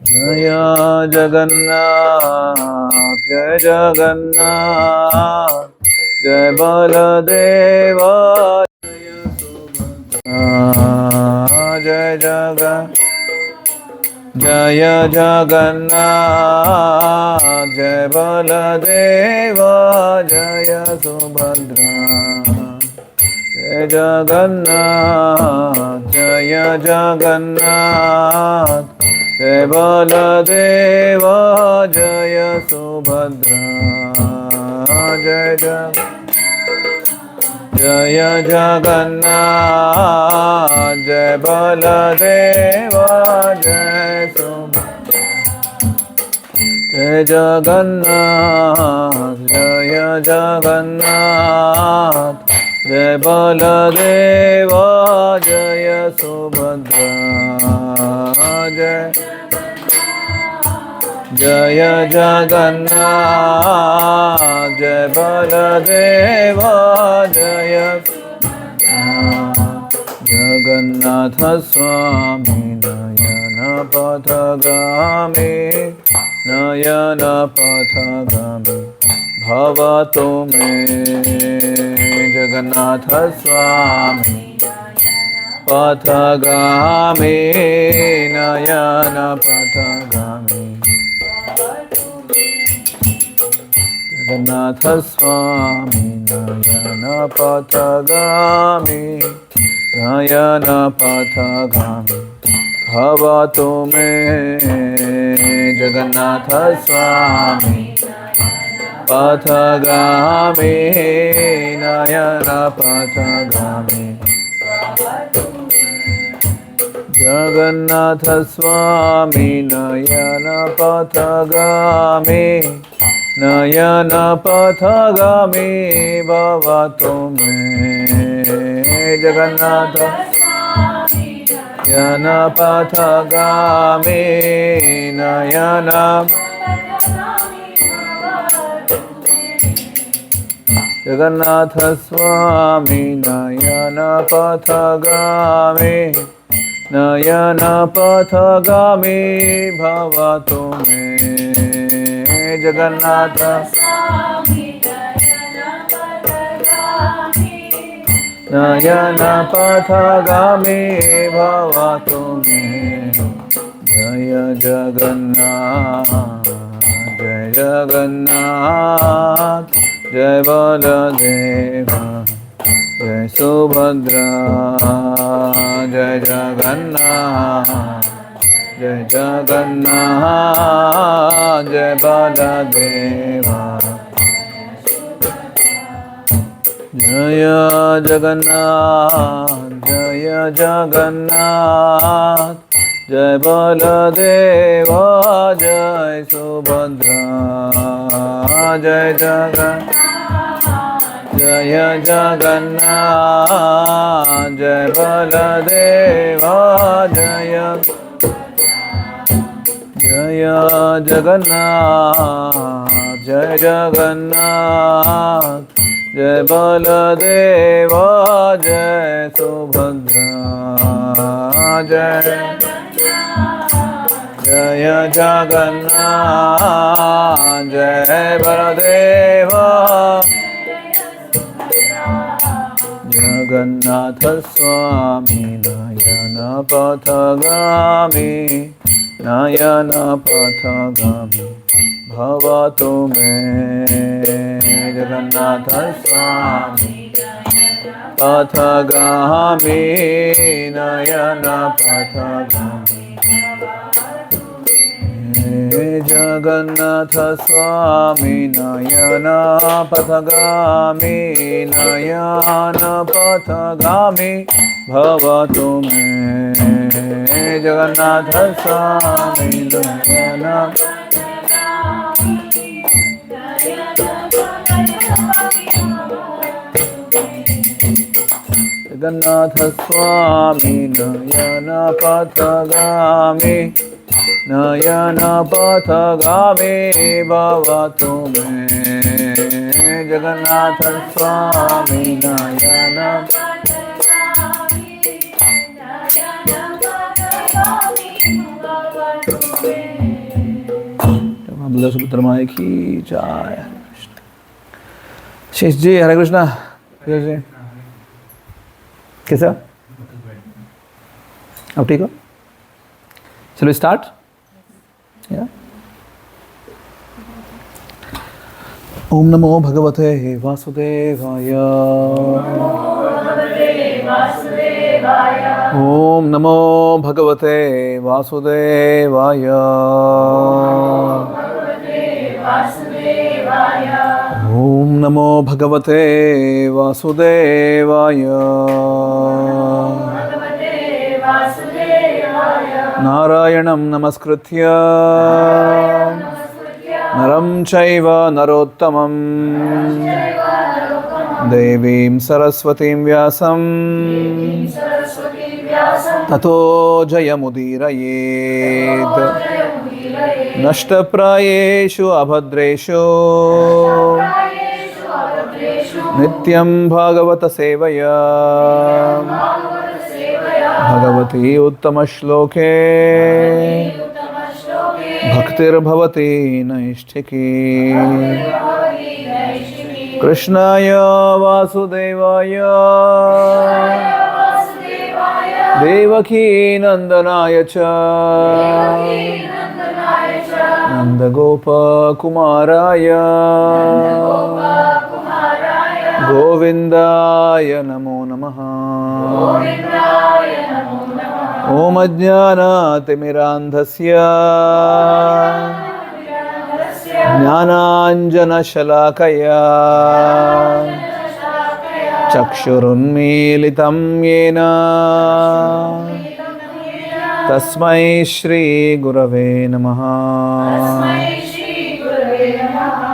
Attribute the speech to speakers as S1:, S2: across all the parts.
S1: जय जगन्नाथ जय जगन्नाथ जय बलदेव जय जय जगन्नाथ जय बलदेव जय सुभद्रा जय जगन्नाथ जय जगन्नाथ जय बलदेव जय सुभद्रा जय जगन्नाथ जय बलदेव जय सुभद्रा जय जगन्नाथ जय जगन्नाथ जय बलदेव जय सुभद्रा जय जगन्नाथ जय बलदेव जय जगन्नाथ स्वामी नयन पथगामी नयन पथगामी भवतु मे जगन्नाथ स्वामी पथगामी नयन पथगामी जगन्नाथ स्वामी नयन पथगामी नयन पथगामी भवतु मे जगन्नाथ स्वामी पथगामी नयन पथगामी जगन्नाथ स्वामी नयन पथगामी नयन पथगामी भवतु मे जगन्नाथ नयन पथगामी नयन जगन्नाथ स्वामी नयन पथगामी नयन पथगामी भवतु मे जगन्नाथ नयन पथगामी भवतु मे जय जगन्नाथ जय जगन्नाथ जय बलदेव जय सुभद्रा जय जगन्नाथ जय जगन्नाथ जय बलदेव जय जगन्नाथ जय जगन्नाथ जय बलदेव जय सुभद्रा जय जगन्नाथ जय बलदेव जय जगन्नाथ जय जगन्नाथ जय बलदेव जय सुभद्रा जय जगन्नाथ जय बलदेव जगन्नाथ स्वामी नयन पथगामी नयन पथगामी भवतु मे जगन्नाथ स्वामी पथगामी नयन पथगामी जगन्नाथ स्वामी नयन पथगामी नयन पथगामी भवतु मे जगन्नाथ स्वामी नयन जगन्नाथ स्वामी नयन पथगामी नयन पथगामी भवतु मे जगन्नाथ स्वामी नयन पथगामी Abdullah Subramani ki jai. Shesh ji, Hare Krishna. कैसा अब ठीक हो? Shall we start? Yeah. Om Namo Bhagavate Vasudevaya. Om Namo Bhagavate Vasudevaya. Om Namo Bhagavate Vasudevaya. Narayanam Namaskritya Naram Chaiva Narottamam Devim Saraswatim Vyasam Tato Jayamudirayeed Nashtaprayeshu Abhadreshu Nityam Bhagavata Sevaya Bhagavati Uttama Shloke Bhaktir Bhavati Naishtiki Krishnaya Vasudevaya Devaki Nandanaya Cha Nandagopa Kumaraya Govindaya Namo Namaha Om Ajnana Timirandhasya Jnananjana Shalakaya Chakshurunmilitam Yena Tasmai Shri Gurave Namaha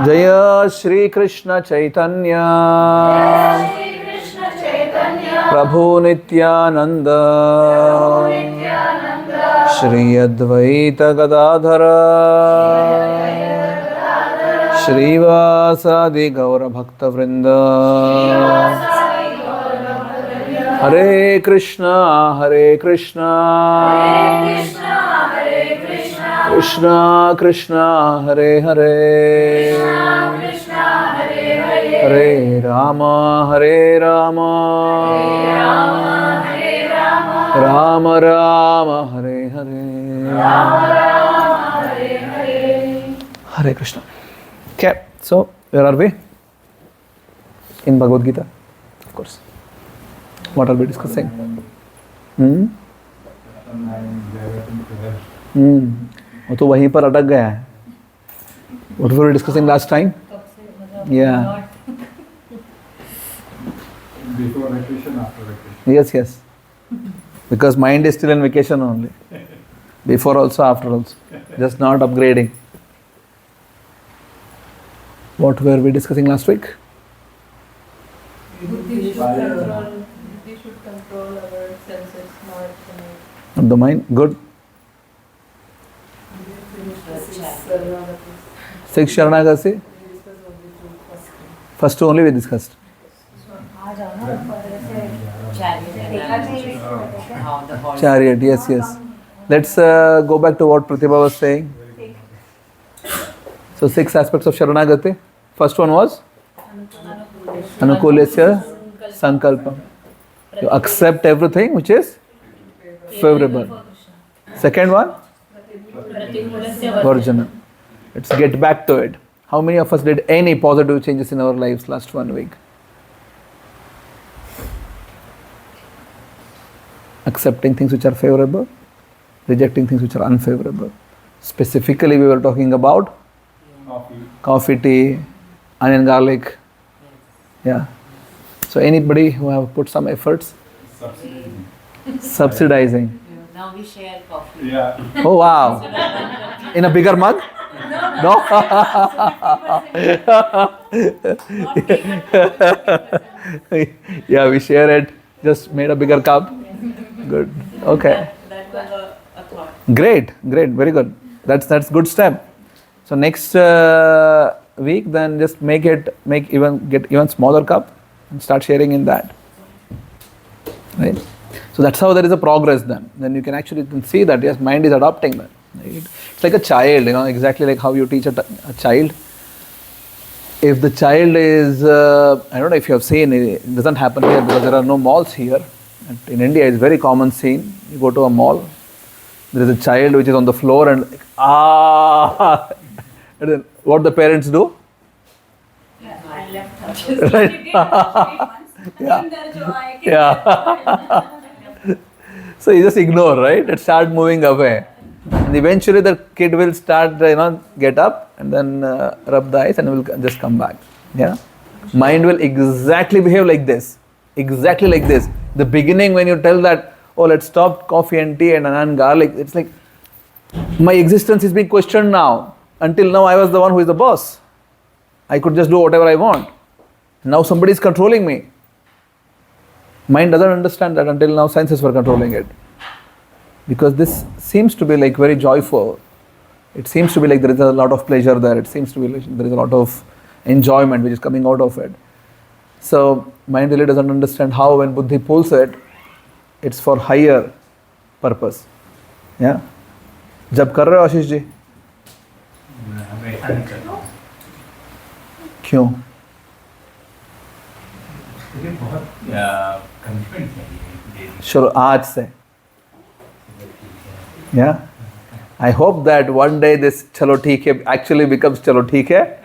S1: Jaya Shri Krishna Chaitanya Prabhu Nityananda Shri Advaita Gadadhara Shri Vasadi Gaura Bhakta Vrinda Hare Krishna Krishna Krishna Hare Hare Hare Rama Rama Rama Hare Hare Hare Krishna. Okay, so where are we? In Bhagavad Gita, of course. What are we discussing? वो तो वहीं पर अटक गया है. What were we discussing last time? Yeah.
S2: Before vacation, after vacation.
S1: Yes. Because mind is still in vacation only. Before also, after also. Just not upgrading. What were we discussing last week?
S3: Buddhi should control our senses, not
S1: The mind. Good. Six Sharanagati. First two only we discussed. Chariot, yes. Let's go back to what Pratibha was saying. So 6 aspects of Sharanagati. First one was Anukulasya Sankalpam. You accept everything which is favorable. Second one, Varjana. Let's get back to it. How many of us did any positive changes in our lives last 1 week? Accepting things which are favorable, rejecting things which are unfavorable. Specifically, we were talking about coffee, tea, onion, garlic. Yeah. So anybody who have put some efforts? Subsidizing.
S4: Now we share coffee.
S2: Yeah.
S1: Oh wow. In a bigger mug? No? Yeah, we share it. Just made a bigger cup. Good. Okay.
S4: That was a thought.
S1: Great. Very good. That's good step. So next week, then just get even smaller cup and start sharing in that. Right. So that's how there is a progress then. Then you can actually see that yes, mind is adopting that. Right? It's like a child, exactly like how you teach a child. If the child is, I don't know if you have seen, it doesn't happen here because there are no malls here. In India, it's very common scene. You go to a mall, there is a child which is on the floor and like, ah, and then what the parents do?
S3: Yeah, I left her.
S1: Right.
S3: She did actually once.
S1: Yeah.
S3: Kinder joy,
S1: Yeah. So you just ignore, right? It start moving away. And eventually the kid will start, get up and then rub the eyes and will just come back. Yeah. Mind will exactly behave like this. Exactly like this. The beginning when you tell that, oh, let's stop coffee and tea and onion garlic, it's like, my existence is being questioned now. Until now I was the one who is the boss. I could just do whatever I want. Now somebody is controlling me. Mind doesn't understand that until now senses were controlling it. Because this seems to be like very joyful. It seems to be like there is a lot of pleasure there. It seems to be like there is a lot of enjoyment which is coming out of it. So mind really doesn't understand how when buddhi pulls it, it's for higher purpose. Yeah. जब कर रहे हो आशीष जी? क्यों? चलो आज से. Yeah. I hope that one day this chalo theek hai actually becomes chalo theek hai,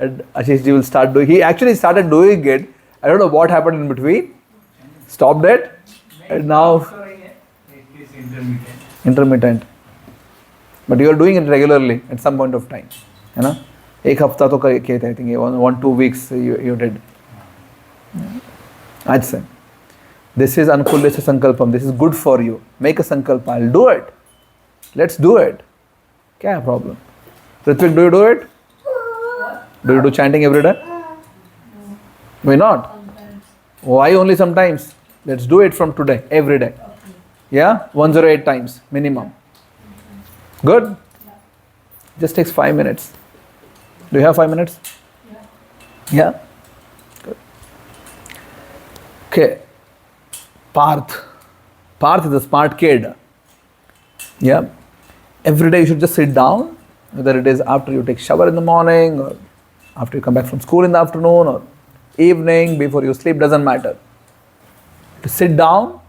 S1: and Ashish ji will start doing. He actually started doing it. I don't know what happened in between. Stopped it, and now intermittent. But you are doing it regularly at some point of time. एक हफ्ता तो किए थे, I think 1-2 weeks you did. आज से. This is Anukulyasya Sankalpam. This is good for you. Make a sankalpa. I'll do it. Let's do it. क्या है problem? Ritvik, do you do it? Do you do chanting every day? Why not? Why only sometimes? Let's do it from today, every day. Yeah? 108 times minimum. Good? Just takes 5 minutes. Do you have 5 minutes? Yeah? Good. Okay. Parth. Parth is a smart kid. Yeah. Every day you should just sit down, whether it is after you take shower in the morning or after you come back from school in the afternoon or evening before you sleep, doesn't matter. To sit down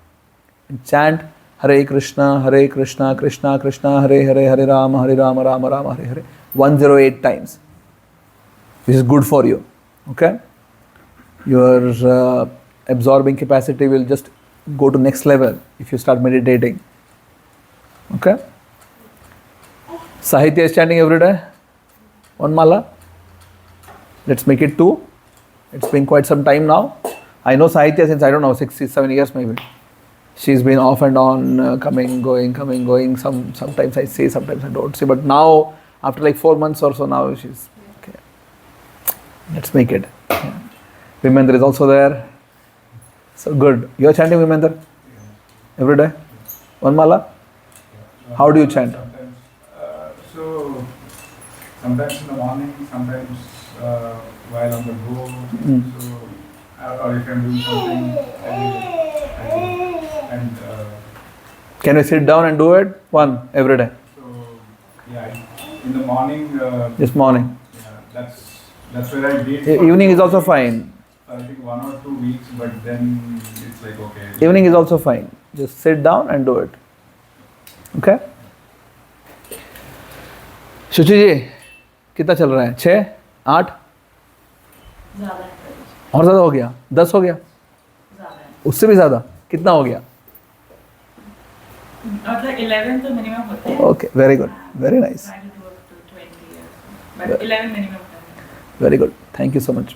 S1: and chant Hare Krishna, Krishna Krishna, Hare Hare, Hare Rama, Rama Rama, Hare Hare 108 times. This is good for you. Okay? Your absorbing capacity will just go to next level if you start meditating. Okay? Sahitya is chanting every day. 1 mala. Let's make it 2. It's been quite some time now. I know Sahitya since, I don't know, 6-7 years maybe. She's been off and on, coming, going. Sometimes I see, sometimes I don't see. But now, after like 4 months or so, now she's okay. Let's make it. Yeah. Vimendra is also there. So good. You are chanting Vimendra? Every day? 1 mala? How do you chant?
S2: Sometimes in the morning, sometimes while on the go. So, or if I'm doing something, and
S1: can we sit down and do it? 1 every day.
S2: So, yeah, in the morning.
S1: This morning.
S2: Yeah, that's where I did.
S1: Evening is also fine.
S2: I think 1 or 2 weeks, but then it's like okay.
S1: Evening is also fine. Just sit down and do it. Okay? शुचि जी कितना चल रहा है? 6, 8 और ज़्यादा हो गया? 10 हो गया? उससे भी ज़्यादा? कितना हो गया?
S5: मतलब 11 तो मिनिमम होता है.
S1: Okay, very good, very nice.
S5: Try to do up to 20 years, but 11 minimum.
S1: Very good. Thank you so much.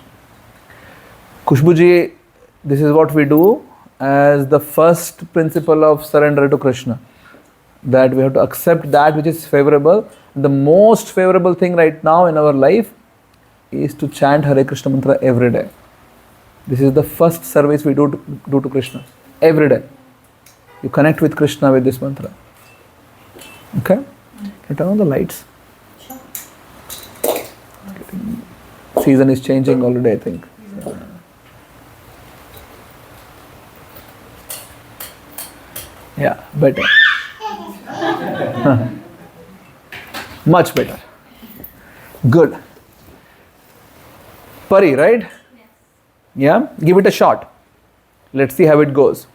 S1: Khushbu ji, this is what we do as the first principle of surrender to Krishna. That we have to accept that which is favorable. The most favorable thing right now in our life is to chant Hare Krishna mantra every day. This is the first service we do to Krishna. Every day. You connect with Krishna with this mantra. Okay? Can you turn on the lights? Season is changing already, I think. Yeah, better. Much better. Good. Pari, right? Yeah? Give it a shot. Let's see how it goes.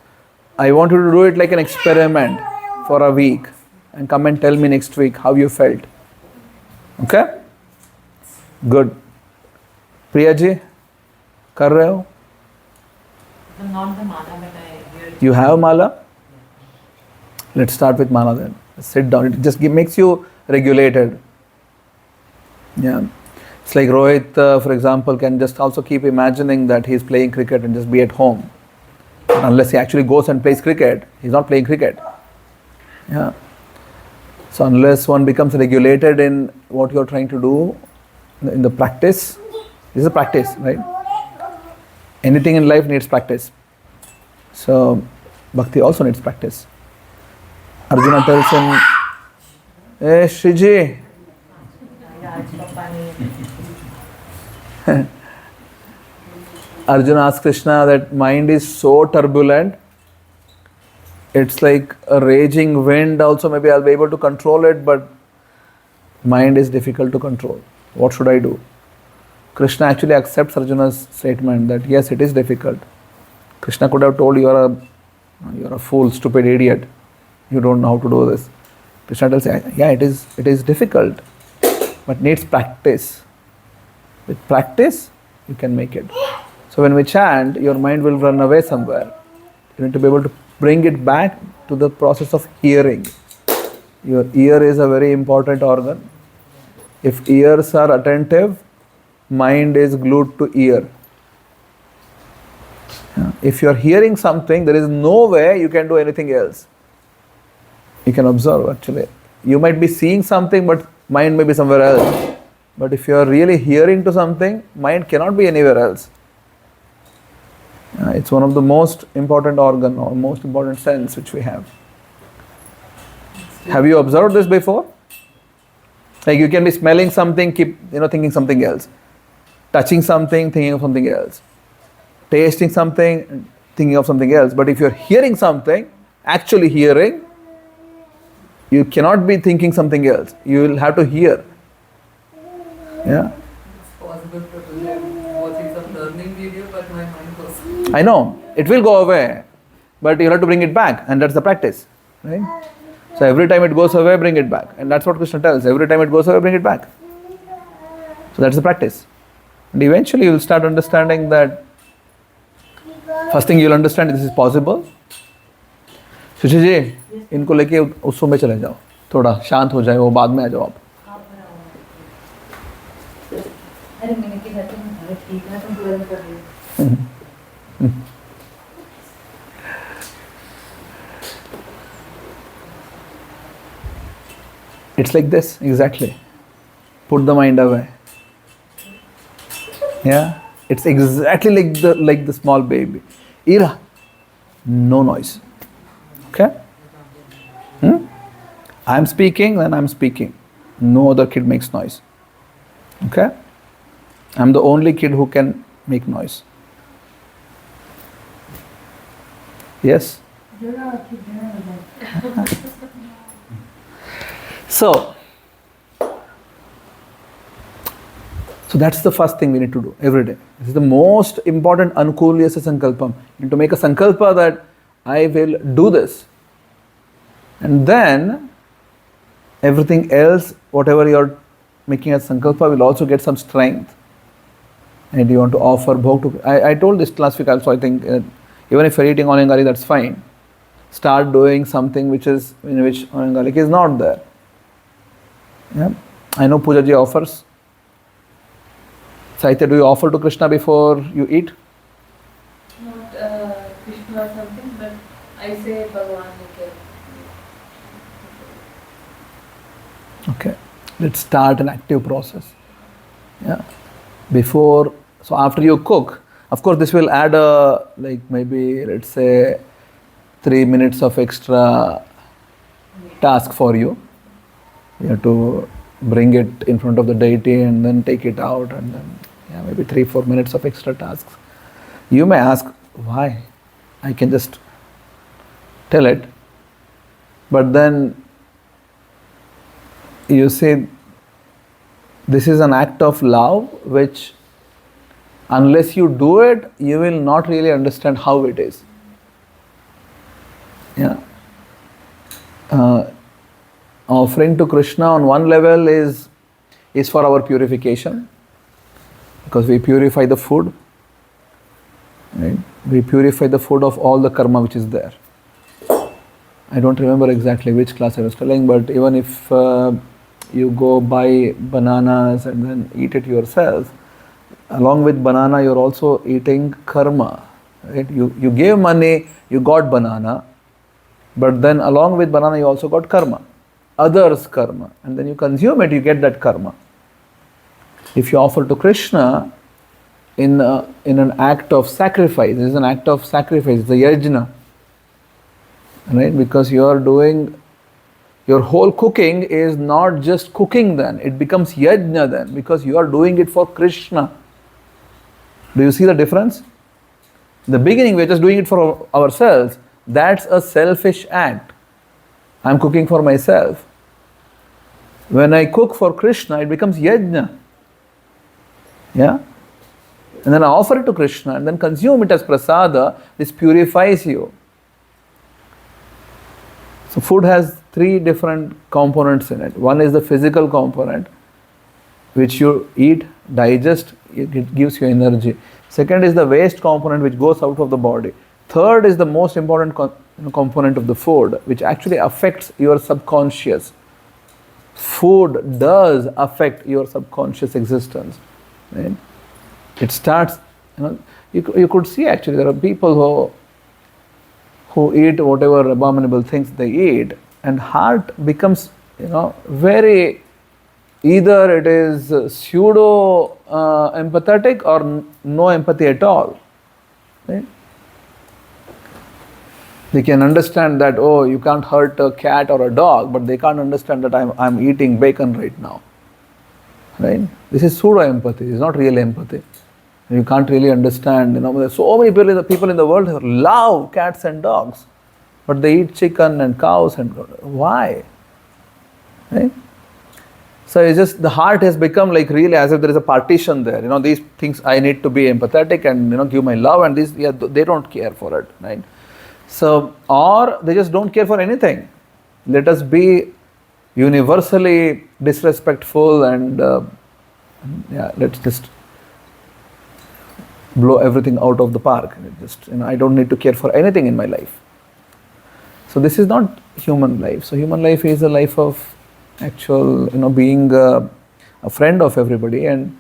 S1: I want you to do it like an experiment for a week and come and tell me next week how you felt. Okay? Good. Priya ji, kar rahe ho?
S4: Not the mala, but I hear it.
S1: You have mala? Let's start with mala then. Sit down. It just makes you regulated. Yeah. It's like Rohit, for example, can just also keep imagining that he's playing cricket and just be at home. But unless he actually goes and plays cricket, he's not playing cricket. Yeah. So unless one becomes regulated in what you're trying to do, in the practice, this is a practice, right? Anything in life needs practice. So bhakti also needs practice. Arjuna tells him, "Hey Shriji." Arjuna asks Krishna that mind is so turbulent, it's like a raging wind. Also, maybe I'll be able to control it, but mind is difficult to control. What should I do? Krishna actually accepts Arjuna's statement that yes, it is difficult. Krishna could have told you're a fool, stupid idiot. You don't know how to do this. Krishna tells, yeah, it is difficult, but needs practice. With practice, you can make it. So when we chant, your mind will run away somewhere. You need to be able to bring it back to the process of hearing. Your ear is a very important organ. If ears are attentive, mind is glued to ear. If you are hearing something, there is no way you can do anything else. You can observe actually. You might be seeing something, but mind may be somewhere else. But if you are really hearing to something, mind cannot be anywhere else. It's one of the most important organ or most important sense which we have. Have you observed this before? Like you can be smelling something, keep thinking something else. Touching something, thinking of something else. Tasting something, thinking of something else. But if you're hearing something, actually hearing, you cannot be thinking something else. You will have to hear. Yeah.
S6: It's possible to do that. Watching some learning video, but my mind goes.
S1: I know. It will go away. But you have to bring it back. And that's the practice. Right? So every time it goes away, bring it back. And that's what Krishna tells. Every time it goes away, bring it back. So that's the practice. And eventually you will start understanding that first thing you'll understand this is possible. Sushi ji इनको लेके उत्सव में चले जाओ, थोड़ा शांत हो जाए वो, बाद में आ जाओ आप.
S3: अरे मैंने की घर तुम ठीक है, तुम पूरा कर रही हो.
S1: It's like this, exactly. Put the mind away. Yeah, it's exactly like the small baby. Ira, no noise. Okay? I'm speaking, then I'm speaking. No other kid makes noise. Okay? I'm the only kid who can make noise. Yes? So that's the first thing we need to do every day. This is the most important anukulyasya sankalpam. You need to make a sankalpa that I will do this. And then everything else, whatever you're making as sankalpa, will also get some strength. And you want to offer bhog to... I told this last week also, I think, even if you're eating onyangali, that's fine. Start doing something in which onyangali is not there. Yeah. I know Puja ji offers. Saitya, do you offer to Krishna before you eat?
S6: Not Krishna or something, but I say Bhagavan.
S1: Okay. Let's start an active process. Yeah. So after you cook, of course this will add maybe let's say 3 minutes of extra task for you. You have to bring it in front of the deity and then take it out, and then maybe 3-4 minutes of extra tasks. You may ask, why? I can just tell it. But then you say This is an act of love which, unless you do it, you will not really understand how it is. Yeah. Offering to Krishna on one level is for our purification, because we purify the food. Right? We purify the food of all the karma which is there. I don't remember exactly which class I was telling, but even if you go buy bananas and then eat it yourself, along with banana you're also eating karma. Right? You gave money, you got banana, but then along with banana you also got karma, others' karma, and then you consume it, you get that karma. If you offer to Krishna in an act of sacrifice, this is an act of sacrifice, it's a yajna, right? Because you are doing, your whole cooking is not just cooking then, it becomes yajna then, because you are doing it for Krishna. Do you see the difference? In the beginning we are just doing it for ourselves. That's a selfish act. I'm cooking for myself. When I cook for Krishna, it becomes yajna. Yeah? And then I offer it to Krishna and then consume it as prasada. This purifies you. So food has three different components in it. One is the physical component, which you eat, digest, it gives you energy. Second is the waste component, which goes out of the body. Third is the most important component of the food, which actually affects your subconscious. Food does affect your subconscious existence. Right? It starts, you could see actually there are people who eat whatever abominable things they eat, and heart becomes, very, either it is pseudo empathetic or no empathy at all. Right? They can understand that, oh, you can't hurt a cat or a dog, but they can't understand that I'm eating bacon right now. Right? This is pseudo empathy, it's not real empathy. You can't really understand, there's so many people in the world who love cats and dogs, but they eat chicken and cows, and why? Right? So it's just the heart has become like really as if there is a partition there. These things I need to be empathetic and give my love, and these, they don't care for it, right? So, or they just don't care for anything. Let us be universally disrespectful and let's just blow everything out of the park. I don't need to care for anything in my life. So this is not human life. So human life is a life of actual, being a friend of everybody, and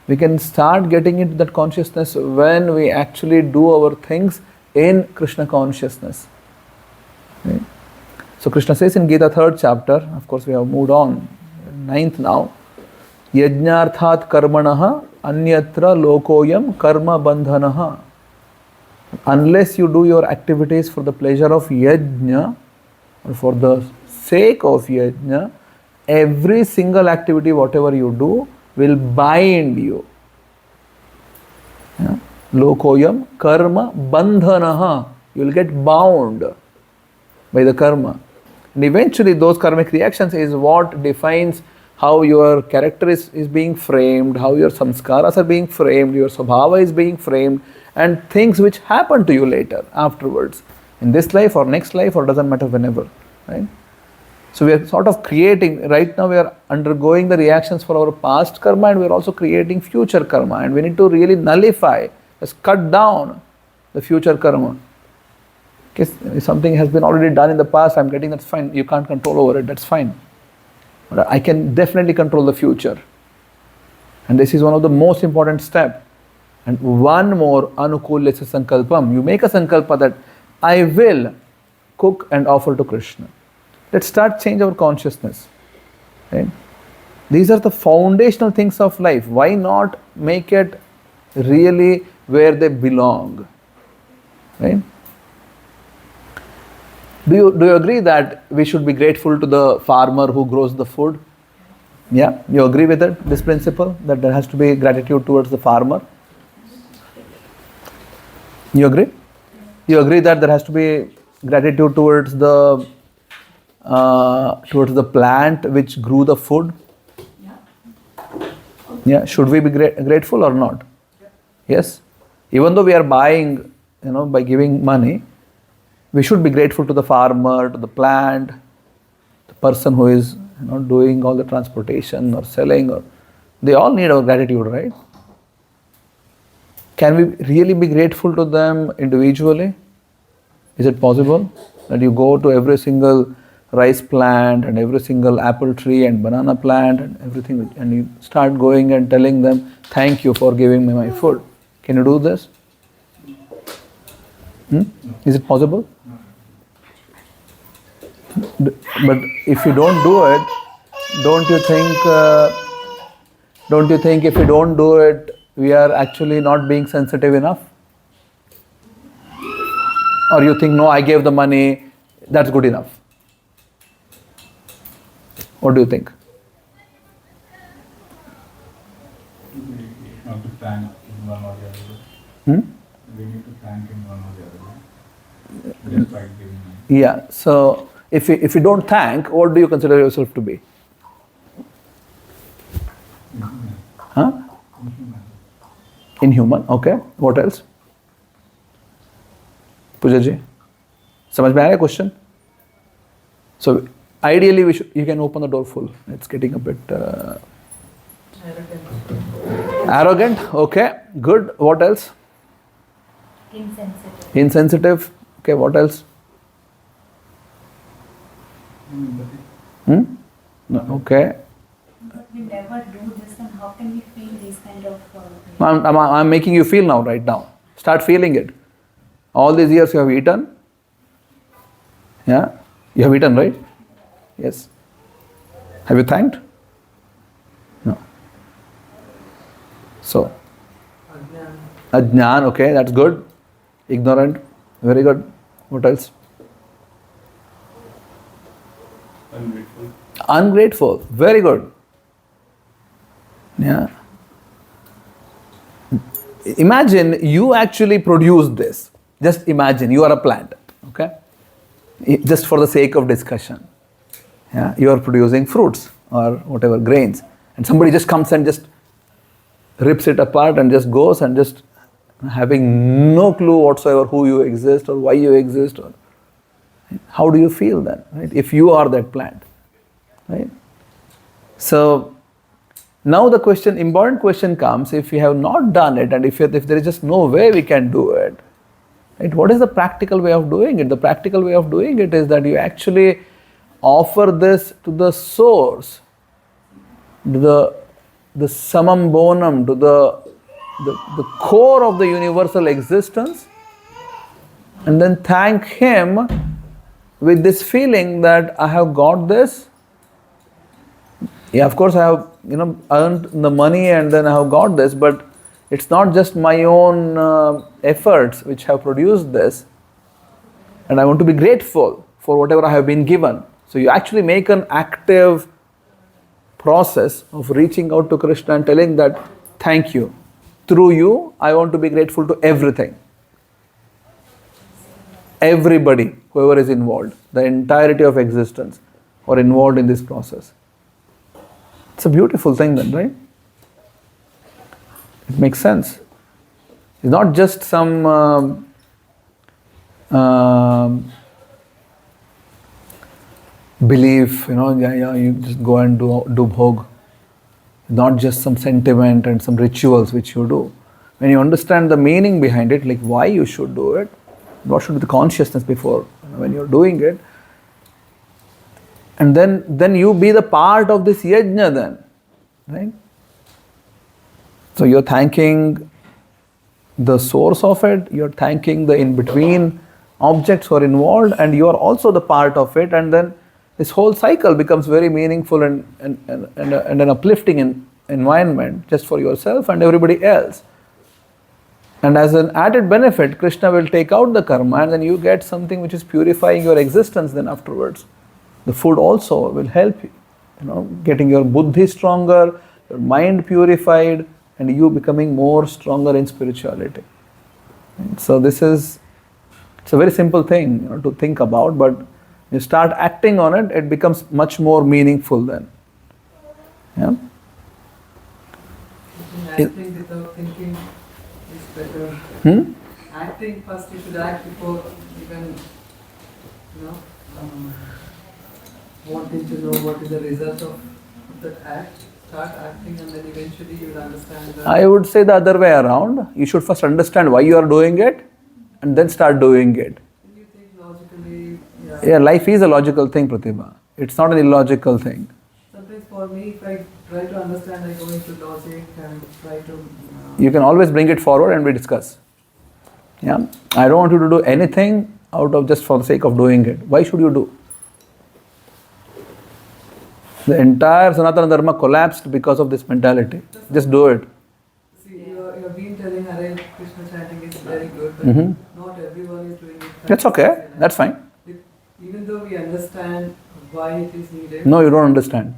S1: we can start getting into that consciousness when we actually do our things in Krishna consciousness. Right? So Krishna says in Gita 3rd chapter, of course we have moved on, 9th now, Yajnarthat karmanaha anyatra lokoyam karma bandhanaha. Unless you do your activities for the pleasure of yajna or for the sake of yajna, every single activity, whatever you do, will bind you. Yeah? Lokoyam karma bandhanaha. You will get bound by the karma. And eventually those karmic reactions is what defines how your character is being framed, how your samskaras are being framed, your svabhava is being framed, and things which happen to you later, afterwards. In this life or next life, or doesn't matter, whenever. Right? So we are sort of creating, right now we are undergoing the reactions for our past karma, and we are also creating future karma, and we need to really nullify, just cut down the future karma. Okay, if something has been already done in the past, I'm getting, that's fine, you can't control over it, that's fine. But I can definitely control the future. And this is one of the most important steps. And one more, anukulyasya sankalpam. You make a sankalpa that I will cook and offer to Krishna. Let's start change our consciousness. Right? These are the foundational things of life. Why not make it really where they belong? Right? Do you agree that we should be grateful to the farmer who grows the food? Yeah? You agree with it, this principle, that there has to be gratitude towards the farmer? You agree? You agree that there has to be gratitude towards the plant which grew the food?
S3: Yeah.
S1: Yeah, should we be grateful or not? Yes. Even though we are buying, by giving money, we should be grateful to the farmer, to the plant, the person who is, doing all the transportation or selling, or they all need our gratitude, right? Can we really be grateful to them individually? Is it possible that you go to every single rice plant and every single apple tree and banana plant and everything, and you start going and telling them, thank you for giving me my food? Can you do this? Is it possible? But if you don't do it, don't you think if we don't do it, we are actually not being sensitive enough? Or you think, no, I gave the money, that's good enough? What do you think?
S2: We have to thank in one or the other. We need to thank in one or the other. Just by giving money.
S1: Yeah, so if you don't thank, what do you consider yourself to be? Huh? Inhuman, okay. What else? Puja ji, समझ में आ रहा question? So ideally you can open the door full. It's getting a bit arrogant. Okay, good. What else?
S3: Insensitive.
S1: Insensitive. Okay, what else? No, okay.
S3: But we never do this, and how can we feel these kind of things?
S1: I'm making you feel now, right now. Start feeling it. All these years you have eaten. Yeah? You have eaten, right? Yes. Have you thanked? No. So, Ajnan, okay, that's good. Ignorant, very good. What else?
S2: Ungrateful.
S1: Ungrateful, very good. Yeah. Imagine you actually produce this. Just imagine you are a plant, okay? Just for the sake of discussion. Yeah, you are producing fruits or whatever, grains. And somebody just comes and just rips it apart and just goes and just having no clue whatsoever who you exist or why you exist. Or how do you feel then, right? If you are that plant, right? So now the important question comes, if we have not done it and if there is just no way we can do it, right? What is the practical way of doing it? The practical way of doing it is that you actually offer this to the source, to the summum bonum, to the core of the universal existence, and then thank him with this feeling that I have got this. Yeah, of course I have earned the money and then I have got this, but it's not just my own efforts which have produced this, and I want to be grateful for whatever I have been given. So you actually make an active process of reaching out to Krishna and telling that, thank you. Through you, I want to be grateful to everything. Everybody, whoever is involved, the entirety of existence are involved in this process. It's a beautiful thing then, right? It makes sense. It's not just some belief, you just go and do bhog. Not just some sentiment and some rituals which you do. When you understand the meaning behind it, like why you should do it, what should be the consciousness before when you're doing it, and then you be the part of this yajna then, right? So you're thanking the source of it, you're thanking the in-between objects who are involved, and you are also the part of it, and then this whole cycle becomes very meaningful and an uplifting environment just for yourself and everybody else. And as an added benefit, Krishna will take out the karma and then you get something which is purifying your existence then afterwards. The food also will help you, getting your buddhi stronger, your mind purified, and you becoming more stronger in spirituality. And so it's a very simple thing to think about, but you start acting on it, it becomes much more meaningful then. Yeah?
S7: acting without thinking is better. Acting first, you should act before even, wanting to know what is the result of that act. Start acting and then eventually you will understand that.
S1: I would say the other way around. You should first understand why you are doing it and then start doing it.
S7: You think logically,
S1: Yeah, life is a logical thing, Pratibha. It's not an illogical thing.
S7: Sometimes for me, if I try to understand, I go into logic and try to...
S1: You can always bring it forward and we discuss. Yeah, I don't want you to do anything out of just for the sake of doing it. Why should you do? The entire Sanatana Dharma collapsed because of this mentality. Just do it.
S7: See, you have been telling Hare Krishna chanting is very good, but not everyone is doing it.
S1: That's okay. That's fine.
S7: Even though we understand why it is needed.
S1: No, you don't understand.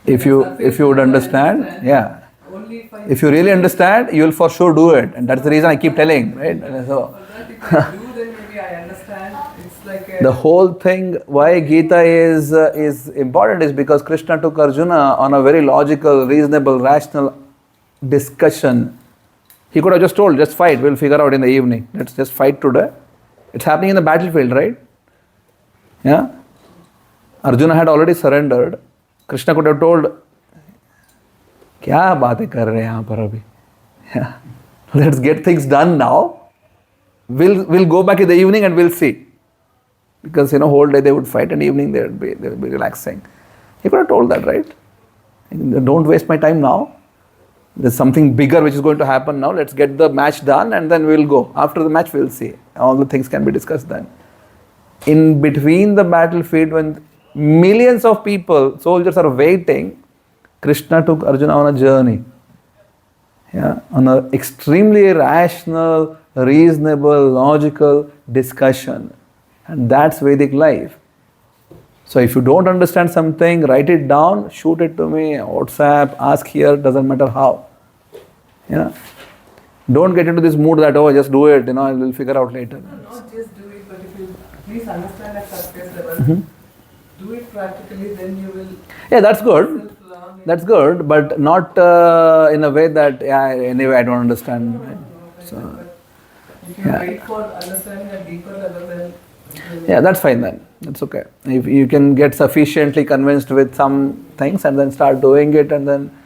S1: If you would understand, yeah. If you really understand, you will for sure do it, and that's the reason I keep telling, right? So,
S7: If I do, then maybe I understand. It's like
S1: the whole thing why Gita is important is because Krishna took Arjuna on a very logical, reasonable, rational discussion. He could have just told, just fight, we'll figure out in the evening. Let's just fight today. It's happening in the battlefield, right? Yeah? Arjuna had already surrendered. Krishna could have told, क्या बातें कर रहे हैं यहाँ पर अभी? Yeah. Let's get things done now. We'll go back in the evening and we'll see. Because whole day they would fight and evening they would be relaxing. He could have told that, right? Don't waste my time now. There's something bigger which is going to happen now. Let's get the match done and then we'll go. After the match we'll see. All the things can be discussed then. In between the battlefield when millions of people, soldiers are waiting, Krishna took Arjuna on a journey. Yeah, on an extremely rational, reasonable, logical discussion. And that's Vedic life. So if you don't understand something, write it down, shoot it to me, WhatsApp, ask here, doesn't matter how. Yeah. Don't get into this mood that, just do it, I will figure out later.
S7: No, not just do it, but if you please understand at surface level, do it practically, then you will...
S1: Yeah, that's good. That's good, but not in a way that, anyway, I don't understand. Right? So,
S7: if you wait for understanding at deeper level, then...
S1: Yeah, that's fine then. That's okay. If you can get sufficiently convinced with some things and then start doing it and then...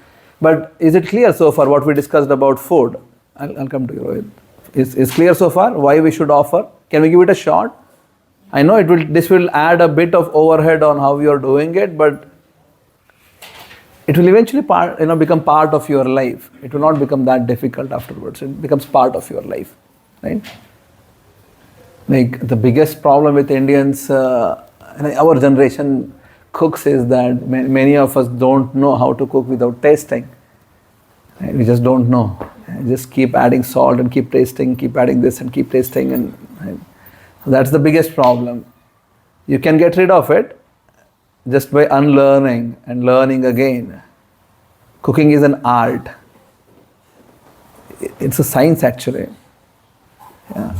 S1: But is it clear so far what we discussed about food? I'll come to you, Rohit. Is clear so far why we should offer? Can we give it a shot? I know this will add a bit of overhead on how you are doing it, but it will eventually become part of your life. It will not become that difficult afterwards. It becomes part of your life, right? Like the biggest problem with Indians, our generation cooks is that many of us don't know how to cook without tasting. Right? We just don't know. Just keep adding salt and keep tasting, keep adding this and keep tasting, and that's the biggest problem. You can get rid of it just by unlearning and learning again. Cooking is an art. It's a science actually. Yeah.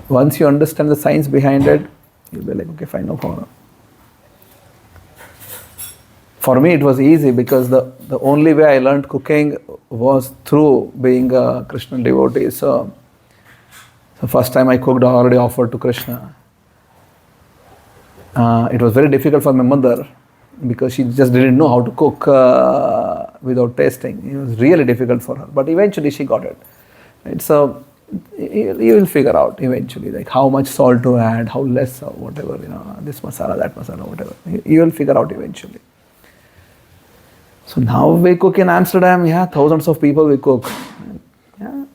S1: Once you understand the science behind it, you'll be like, okay, fine, no problem. For me, it was easy because the only way I learned cooking was through being a Krishna devotee. So the first time I cooked, I already offered to Krishna. It was very difficult for my mother because she just didn't know how to cook without tasting. It was really difficult for her, but eventually she got it. Right? So you will figure out eventually, like how much salt to add, how less, or whatever, this masala, that masala, whatever. You will figure out eventually. So now we cook in Amsterdam, thousands of people we cook. Yeah.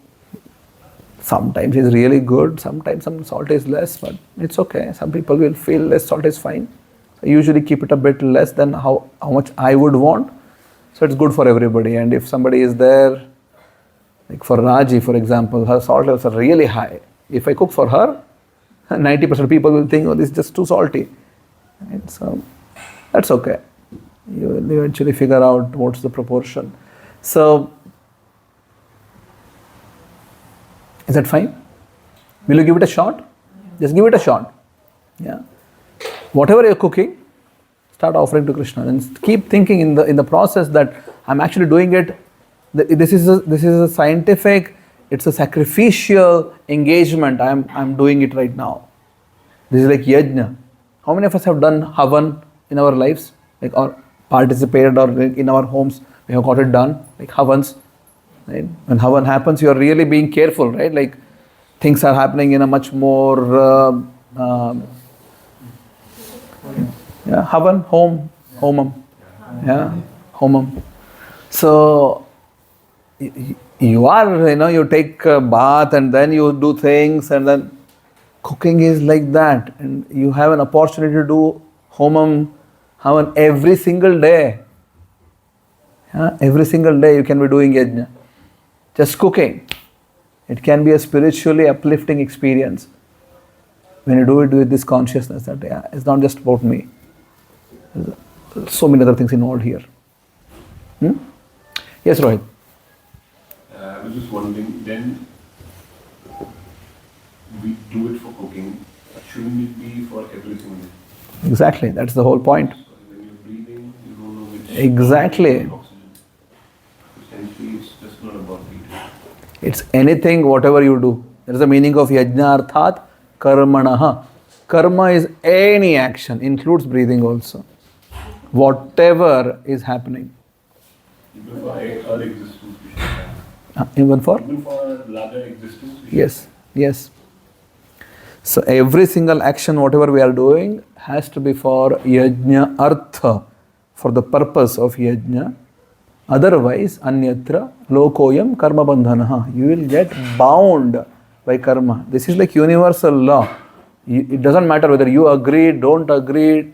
S1: Sometimes it's really good, sometimes some salt is less, but it's okay. Some people will feel less salt is fine. I usually keep it a bit less than how much I would want. So it's good for everybody. And if somebody is there, like for Raji, for example, her salt levels are really high. If I cook for her, 90% of people will think, this is just too salty. Right? So that's okay. You will eventually figure out what's the proportion. So, is that fine? Will you give it a shot? Just give it a shot. Yeah. Whatever you're cooking, start offering to Krishna and keep thinking in the process that I'm actually doing it This is a scientific, it's a sacrificial engagement. I'm doing it right now. This is like yajna. How many of us have done havan in our lives? Like, or participated, or in our homes, we have got it done, like havans. Right? When havan happens, you are really being careful, right? Like, things are happening in a much more, havan, homam. Yeah, homam. So, you take a bath and then you do things, and then cooking is like that. And you have an opportunity to do homam, havan every single day. Yeah, every single day you can be doing yajna. Just cooking. It can be a spiritually uplifting experience when you do it with this consciousness that it's not just about me. There's so many other things involved here. Yes, Rohit.
S8: I was just wondering, then we do it for cooking. Shouldn't it be for everything?
S1: Exactly, that's the whole point.
S8: So when you're breathing, you don't know which
S1: Exactly.
S8: oxygen. Essentially, it's just not about breathing.
S1: It's anything, whatever you do. There is a meaning of yajna arthat karmanaha. Karma is any action, includes breathing also. Whatever is happening.
S8: Even for our existence, we should have.
S1: Even for?
S8: Even for our larger existence, we should
S1: Yes, yes. So every single action, whatever we are doing, has to be for yajna artha, for the purpose of yajna. Otherwise, anyatra lokoyam karma bandhanaha. You will get bound by karma. This is like universal law. It doesn't matter whether you agree, don't agree,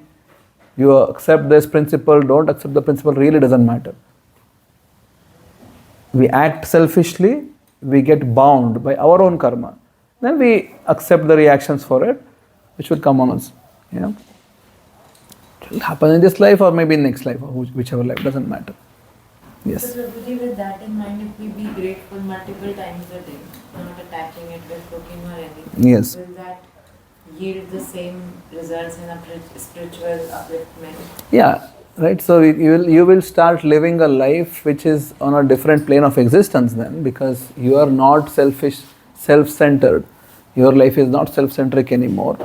S1: you accept this principle, don't accept the principle, really doesn't matter. We act selfishly, we get bound by our own karma. Then we accept the reactions for it, which will come on us. It will happen in this life or maybe in next life, or whichever life, doesn't matter. Yes.
S4: So Prabhuji, with that in mind, if we be grateful multiple times a day, not attaching it with cooking or anything,
S1: Yes.
S4: will that yield the same results in a spiritual upliftment?
S1: Yeah, right. So you will start living a life which is on a different plane of existence then, because you are not selfish, self-centered. Your life is not self-centric anymore.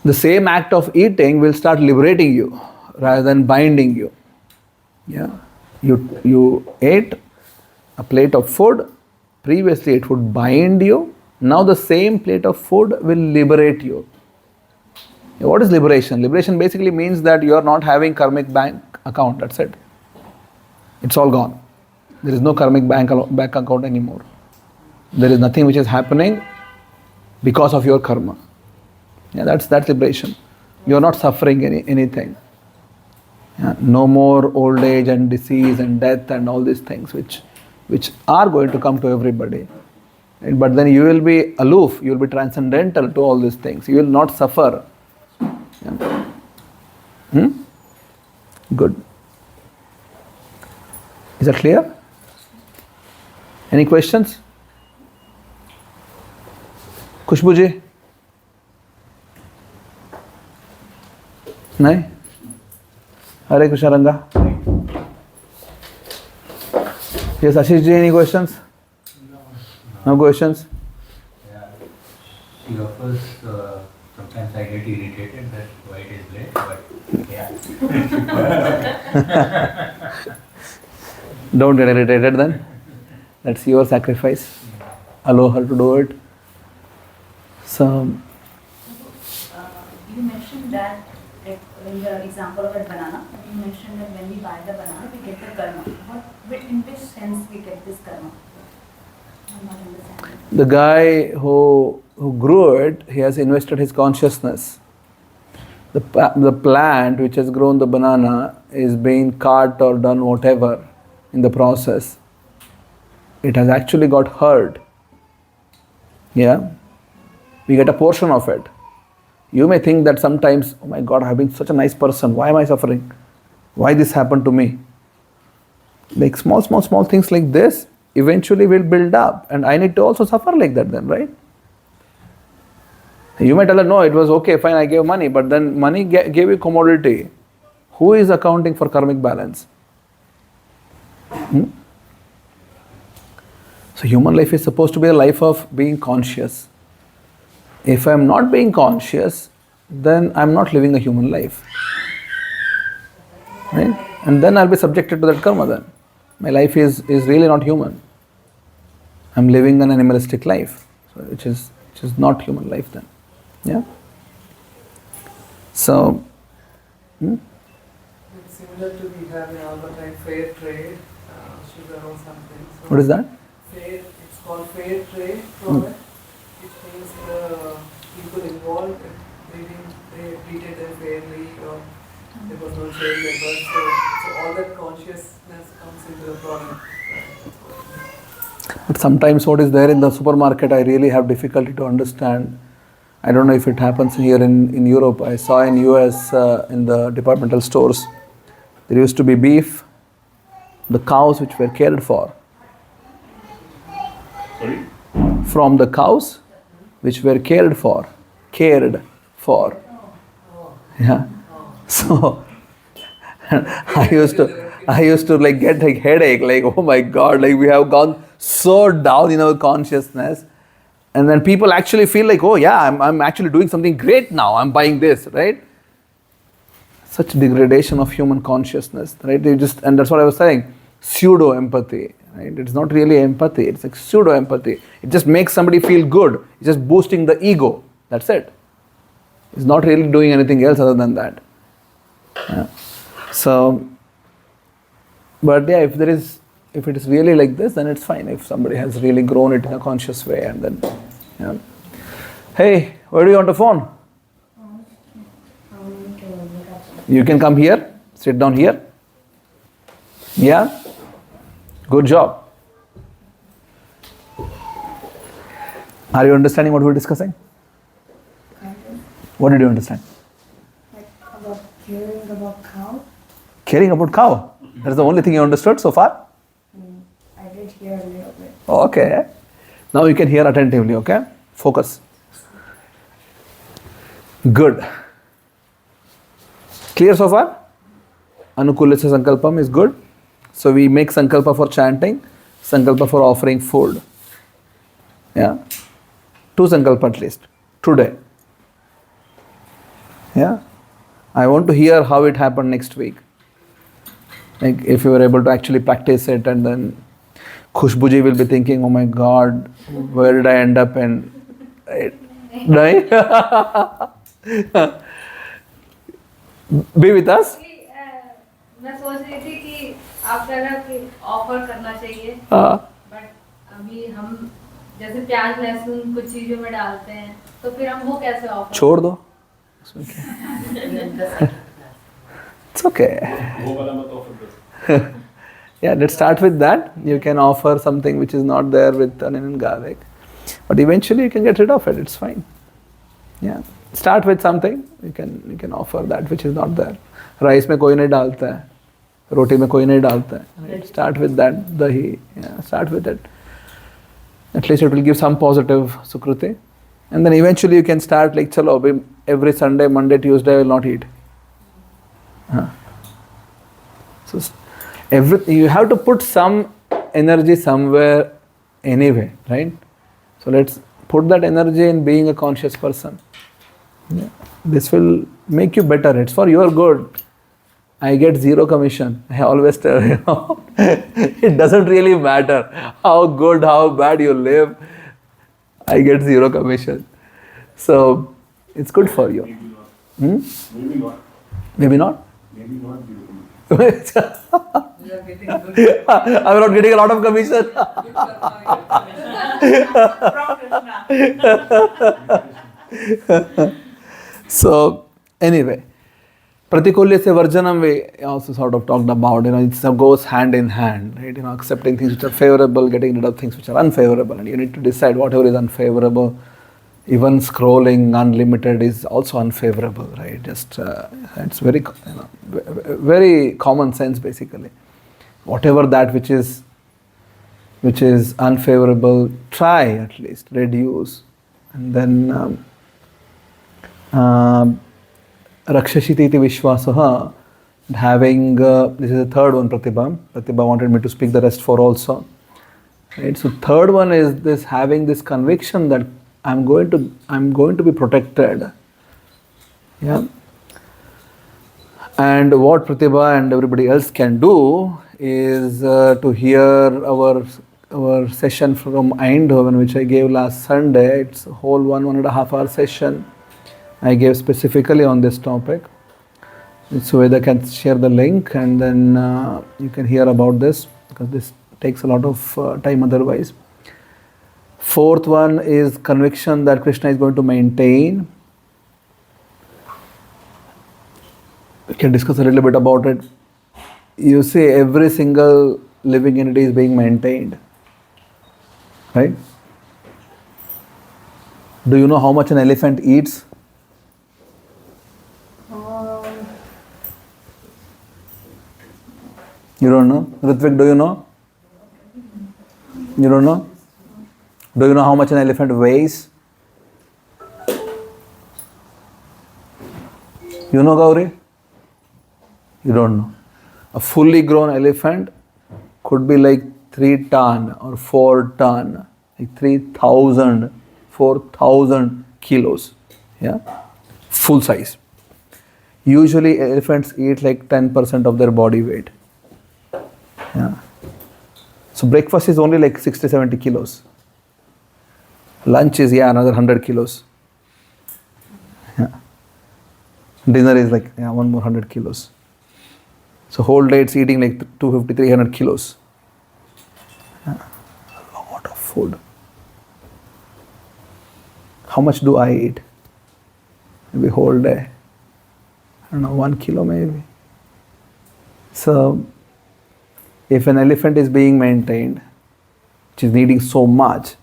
S1: The same act of eating will start liberating you rather than binding you. Yeah. You ate a plate of food. Previously it would bind you. Now the same plate of food will liberate you. What is liberation? Liberation basically means that you are not having karmic bank account. That's it. It's all gone. There is no karmic bank account anymore. There is nothing which is happening because of your karma. Yeah, that's liberation. You are not suffering anything. Yeah, no more old age and disease and death and all these things which are going to come to everybody. Right? But then you will be aloof, you will be transcendental to all these things. You will not suffer. Yeah. Good. Is that clear? Any questions? Khushbu ji? No? Hare Krishna Ranga. Yes, Ashish ji, any questions? No questions?
S2: Yeah. She offers, sometimes I get irritated that why it is late, but yeah.
S1: Don't get irritated then. That's your sacrifice. Allow her to do it. So,
S3: You mentioned that, like, in the example of a banana, you mentioned that when we buy the banana, we get the karma. In which sense we get this karma? I'm not understanding.
S1: the guy who grew it, he has invested his consciousness. The plant which has grown the banana is being cut or done whatever in the process. It has actually got hurt. Yeah? We get a portion of it. You may think that sometimes, oh my God, I have been such a nice person. Why am I suffering? Why this happened to me? Like small things like this eventually will build up. And I need to also suffer like that then, right? You might tell her, no, it was okay, fine, I gave money. But then money gave you commodity. Who is accounting for karmic balance? So human life is supposed to be a life of being conscious. If I'm not being conscious, then I'm not living a human life. Right? And then I'll be subjected to that karma then. My life is really not human. I'm living an animalistic life, so which is not human life then. Yeah? So,
S7: It's similar to we have in all the time fair trade, sugar or something. So
S1: what is that?
S7: fair, it's called fair trade product, which means the people involved, they treated them fairly or there was no child labor. So all that consciousness comes into the product.
S1: But sometimes what is there in the supermarket, I really have difficulty to understand. I don't know if it happens here in Europe. I saw in US in the departmental stores, there used to be beef, the cows which were cared for.
S8: Sorry?
S1: From the cows which were cared for. Yeah. So I used to like get like headache, like oh my god, like we have gone so down in our consciousness, and then people actually feel like, oh yeah, I'm actually doing something great now, I'm buying this, right? Such degradation of human consciousness, right? And that's what I was saying, pseudo empathy, right? It's not really empathy, it's like pseudo empathy. It just makes somebody feel good, it's just boosting the ego, that's it. It's not really doing anything else other than that. Yeah. So, but yeah, if it is really like this, then it's fine. If somebody has really grown it in a conscious way, and then, yeah. Hey, where do you want a phone? You can come here, sit down here. Yeah? Good job. Are you understanding what we're discussing? What did you understand?
S9: Like about caring about cow.
S1: Caring about cow? That's the only thing you understood so far?
S9: I did hear a little bit.
S1: Okay. Now you can hear attentively, okay? Focus. Good. Clear so far? Anukulisya sankalpam is good. So we make sankalpa for chanting, sankalpa for offering food. Yeah? 2 sankalpa at least. Today. Yeah? I want to hear how it happened next week. Like if you were able to actually practice it, and then Khushbuji will be thinking, oh my god, where did I end up in? Right? Be with us?
S6: मैं सोच रही थी कि आप अगर offer करना चाहिए but अभी हम जैसे प्याज लहसुन कुछ चीजों में डालते हैं तो फिर हम वो कैसे ऑफर
S1: छोड़ दो. It's okay.
S8: वो वाला मत offer दो.
S1: Yeah, let's start with that. You can offer something which is not there with onion and garlic. But eventually you can get rid of it, it's fine. Yeah. Start with something, you can offer that which is not there. Rice में कोई नहीं डालता है, रोटी में कोई नहीं डालता है. Right? Start with that, dahi. Yeah, start with it. At least it will give some positive sukruti. And then eventually you can start like, chalo, every Sunday, Monday, Tuesday I will not eat. So you have to put some energy somewhere anyway, right? So let's put that energy in being a conscious person. Yeah. This will make you better. It's for your good. I get 0 commission. I always tell you, it doesn't really matter how good, how bad you live. I get 0 commission. So it's good for you.
S8: Maybe not.
S1: Maybe not?
S8: Maybe not.
S7: We are getting good.
S1: I'm not getting a lot of commission.
S5: From Krishna.
S1: So, anyway, Pratikulya Varjanam we also sort of talked about, it goes hand in hand, right? Accepting things which are favorable, getting rid of things which are unfavorable, and you need to decide whatever is unfavorable. Even scrolling unlimited is also unfavorable, right? Just it's very, very common sense basically. Whatever that which is unfavorable, try at least reduce, and then Rakshashiti iti Vishwasaha, having this is the third one. Pratibha wanted me to speak the rest 4 also. Right? So third one is this having this conviction that I'm going to be protected. Yeah. And what Pratibha and everybody else can do is to hear our session from Eindhoven, which I gave last Sunday. It's a whole 1.5 hour session I gave specifically on this topic. Suveda can share the link, and then you can hear about this, because this takes a lot of time otherwise. Fourth one is conviction that Krishna is going to maintain. We can discuss a little bit about it. You see, every single living entity is being maintained. Right? Do you know how much an elephant eats? You don't know? Ritvik, do you know? You don't know? Do you know how much an elephant weighs? You know, Gauri? You don't know. A fully grown elephant could be like 3 ton or 4 ton, like 3,000, 4,000 kilos. Yeah? Full size. Usually elephants eat like 10% of their body weight. Yeah. So breakfast is only like 60, 70 kilos. Lunch is, another 100 kilos. Yeah. Dinner is like, one more 100 kilos. So whole day it's eating like 250, 300 kilos. Yeah. A lot of food. How much do I eat? Maybe whole day. I don't know, 1 kilo maybe. So, if an elephant is being maintained, which is needing so much,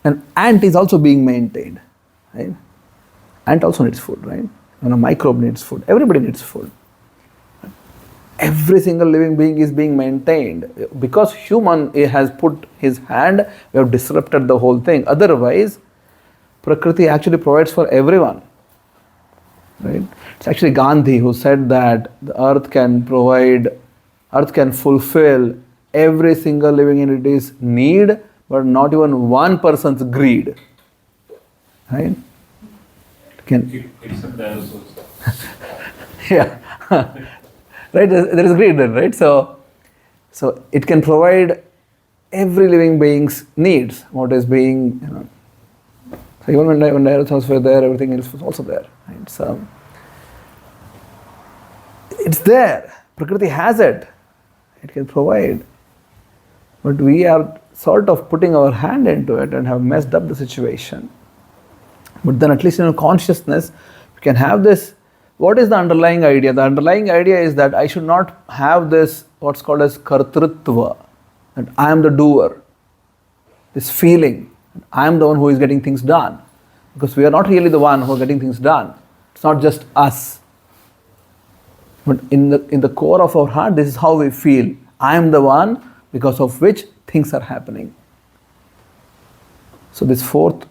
S1: an ant is also being maintained, right? Ant also needs food, right? When a microbe needs food, everybody needs food. Every single living being is being maintained. Because human has put his hand, we have disrupted the whole thing. Otherwise, Prakriti actually provides for everyone. Right? It's actually Gandhi who said that the earth can fulfill every single living entity's need, but not even one person's greed. Right?
S8: Except dinosaurs.
S1: Yeah. Right? There is greed then, right? So it can provide every living being's needs, what is being, So even when dinosaurs were there, everything else was also there. Right? So it's there. Prakriti has it. It can provide. But we are sort of putting our hand into it and have messed up the situation. But then at least in our consciousness, we can have this. What is the underlying idea? The underlying idea is that I should not have this, what's called as kartrutva, that I am the doer. This feeling, I am the one who is getting things done. Because we are not really the one who are getting things done. It's not just us. But in the core of our heart, this is how we feel. I am the one because of which things are happening. So this fourth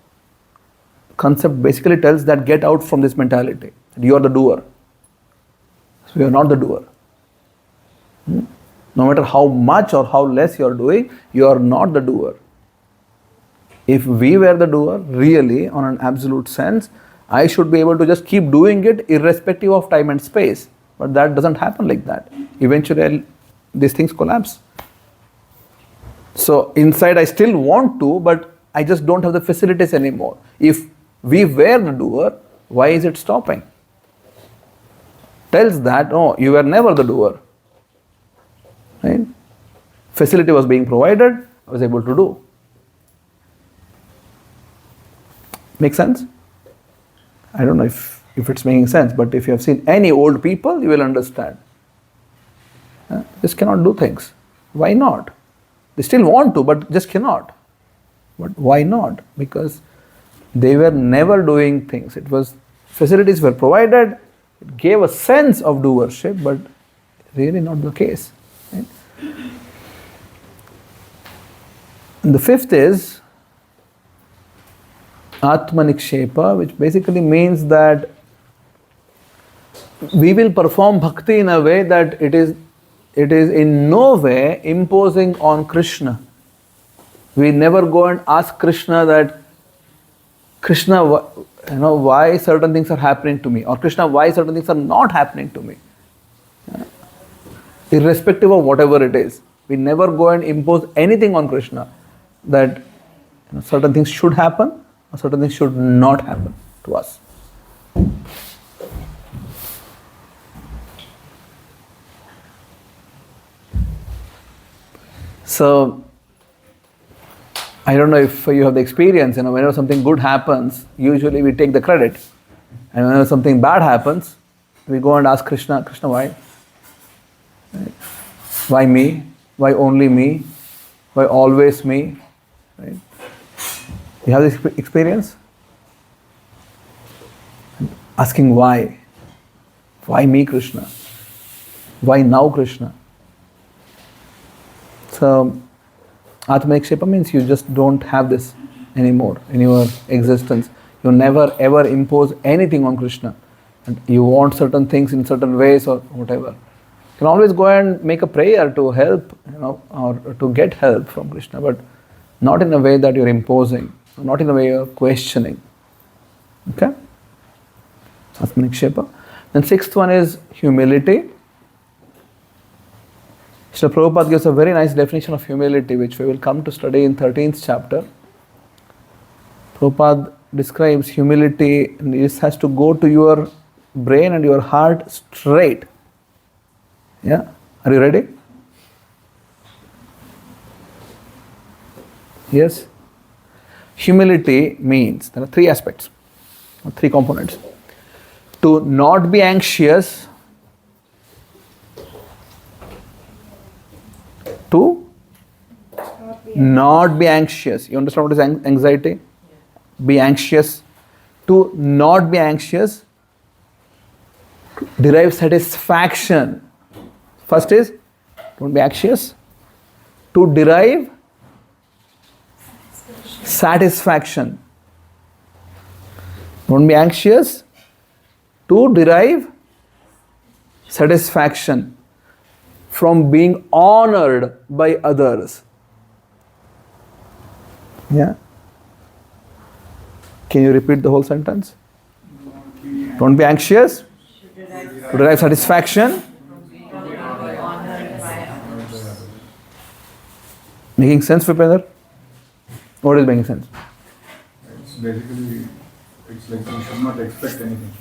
S1: concept basically tells that get out from this mentality. You are the doer. So you are not the doer. No matter how much or how less you are doing, you are not the doer. If we were the doer, really, on an absolute sense, I should be able to just keep doing it irrespective of time and space. But that doesn't happen like that. Eventually, these things collapse. So inside I still want to, but I just don't have the facilities anymore. If we were the doer, why is it stopping? Tells that, oh, you were never the doer. Right? Facility was being provided, I was able to do. Make sense? I don't know if it's making sense, but if you have seen any old people, you will understand. Just cannot do things. Why not? They still want to, but just cannot. But why not? Because they were never doing things. It was, facilities were provided, it gave a sense of doership, but really not the case. Right? And the fifth is Atmanikshepa, which basically means that we will perform bhakti in a way that it is in no way imposing on Krishna. We never go and ask Krishna that, Krishna, why certain things are happening to me, or Krishna, why certain things are not happening to me. Irrespective of whatever it is, we never go and impose anything on Krishna that certain things should happen or certain things should not happen to us. So, I don't know if you have the experience, whenever something good happens, usually we take the credit. And whenever something bad happens, we go and ask Krishna, Krishna, why? Right? Why me? Why only me? Why always me? Right? You have this experience? Asking why? Why me, Krishna? Why now, Krishna? So, Atma-Nikshepa means you just don't have this anymore in your existence. You never ever impose anything on Krishna. And you want certain things in certain ways or whatever. You can always go and make a prayer to help, or to get help from Krishna, but not in a way that you're imposing, not in a way you're questioning. Okay? Atma-Nikshepa. Then sixth one is humility. Srila Prabhupada gives a very nice definition of humility, which we will come to study in 13th chapter. Prabhupada describes humility, and this has to go to your brain and your heart straight. Yeah? Are you ready? Yes? Humility means, there are three aspects, or three components. To not be anxious, to not be anxious. You understand what is anxiety? Be anxious. To not be anxious, to derive satisfaction. First is, don't be anxious. To derive satisfaction. Don't be anxious. To derive satisfaction from being honored by others. Yeah? Can you repeat the whole sentence? Don't be anxious. To derive satisfaction. Making sense, Vipender? What is making sense?
S2: It's basically, it's like you should not expect anything.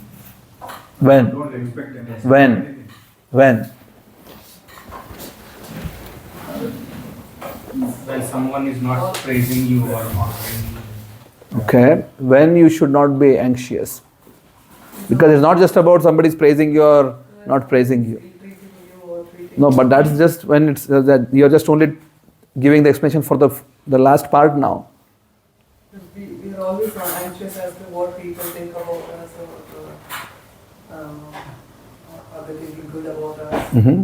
S1: When?
S2: Don't expect anything.
S1: When? When?
S5: When someone is not praising you or honoring you.
S1: Okay. When you should not be anxious. Because it's not just about somebody's praising you or not praising you. No, but that's just when it's that you're just only giving the explanation for the last part now.
S7: We are always anxious as to what people think about us, or are they thinking good about us.
S1: Mm-hmm.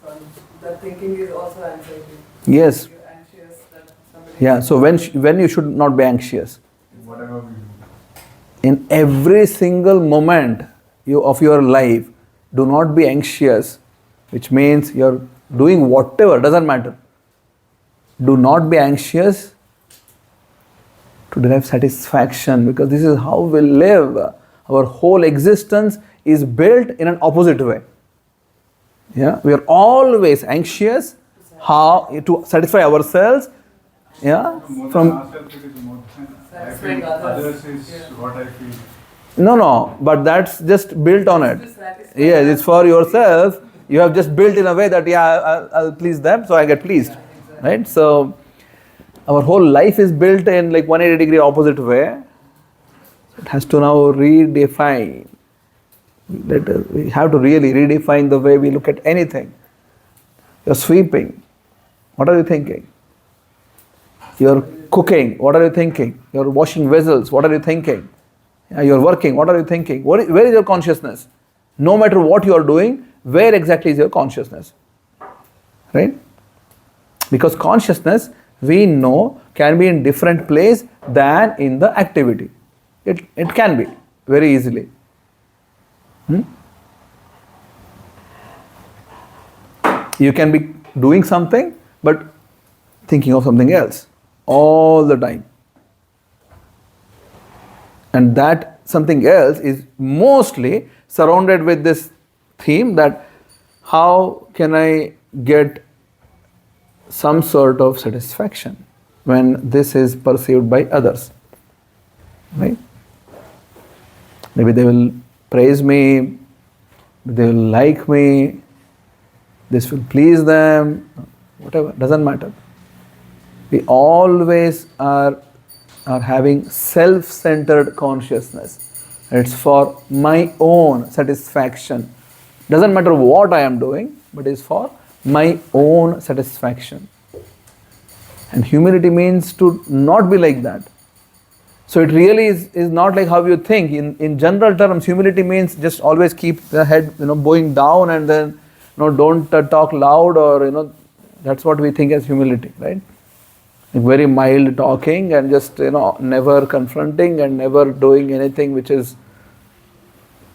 S7: So that thinking is also anxiety.
S1: Yes.
S7: You're anxious that somebody.
S1: Yeah. So when you should not be anxious.
S2: Whatever we do.
S1: In every single moment of your life, do not be anxious, which means you're doing whatever, doesn't matter. Do not be anxious to derive satisfaction, because this is how we live. Our whole existence is built in an opposite way. Yeah, we are always anxious how to satisfy ourselves. Yeah,
S2: More than
S1: from
S2: ourselves, it is more than I
S7: Satisfying
S2: feel
S7: others.
S2: others is what I feel.
S1: no, but that's just built on it. Yes, it's for yourself. You have just built in a way that I'll please them, so I get pleased, right? So our whole life is built in like 180-degree opposite way. It has to now redefine. We have to really redefine the way we look at anything. You're sweeping. What are you thinking? You're cooking. What are you thinking? You're washing vessels. What are you thinking? You're working. What are you thinking? Where is your consciousness? No matter what you are doing, where exactly is your consciousness? Right? Because consciousness, we know, can be in different place than in the activity. It can be very easily. You can be doing something but thinking of something else. all the time. And that something else is mostly surrounded with this theme that how can I get some sort of satisfaction when this is perceived by others, right? Maybe they will praise me, they will like me, this will please them, whatever, doesn't matter. We always are having self-centered consciousness. It's for my own satisfaction. Doesn't matter what I am doing, but it's for my own satisfaction. And humility means to not be like that. So it really is not like how you think. In general terms, humility means just always keep the head bowing down and then don't talk loud, or that's what we think as humility, right? Like very mild talking and just never confronting and never doing anything which is.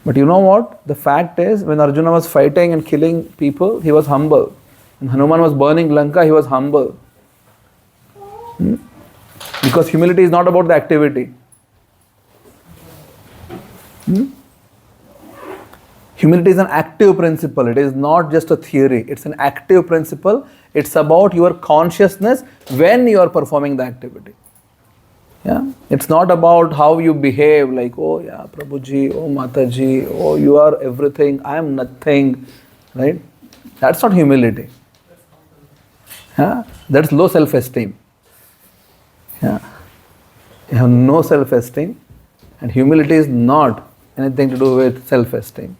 S1: But you know what? The fact is, when Arjuna was fighting and killing people, he was humble. When Hanuman was burning Lanka, he was humble. Because humility is not about the activity. Humility is an active principle. It is not just a theory. It's an active principle. It's about your consciousness when you are performing the activity. Yeah, it's not about how you behave, like, oh yeah, Prabhuji, oh Mataji, oh you are everything, I am nothing, right? That's not humility. Yeah? That's low self-esteem. Yeah. You have no self-esteem, and humility is not anything to do with self-esteem.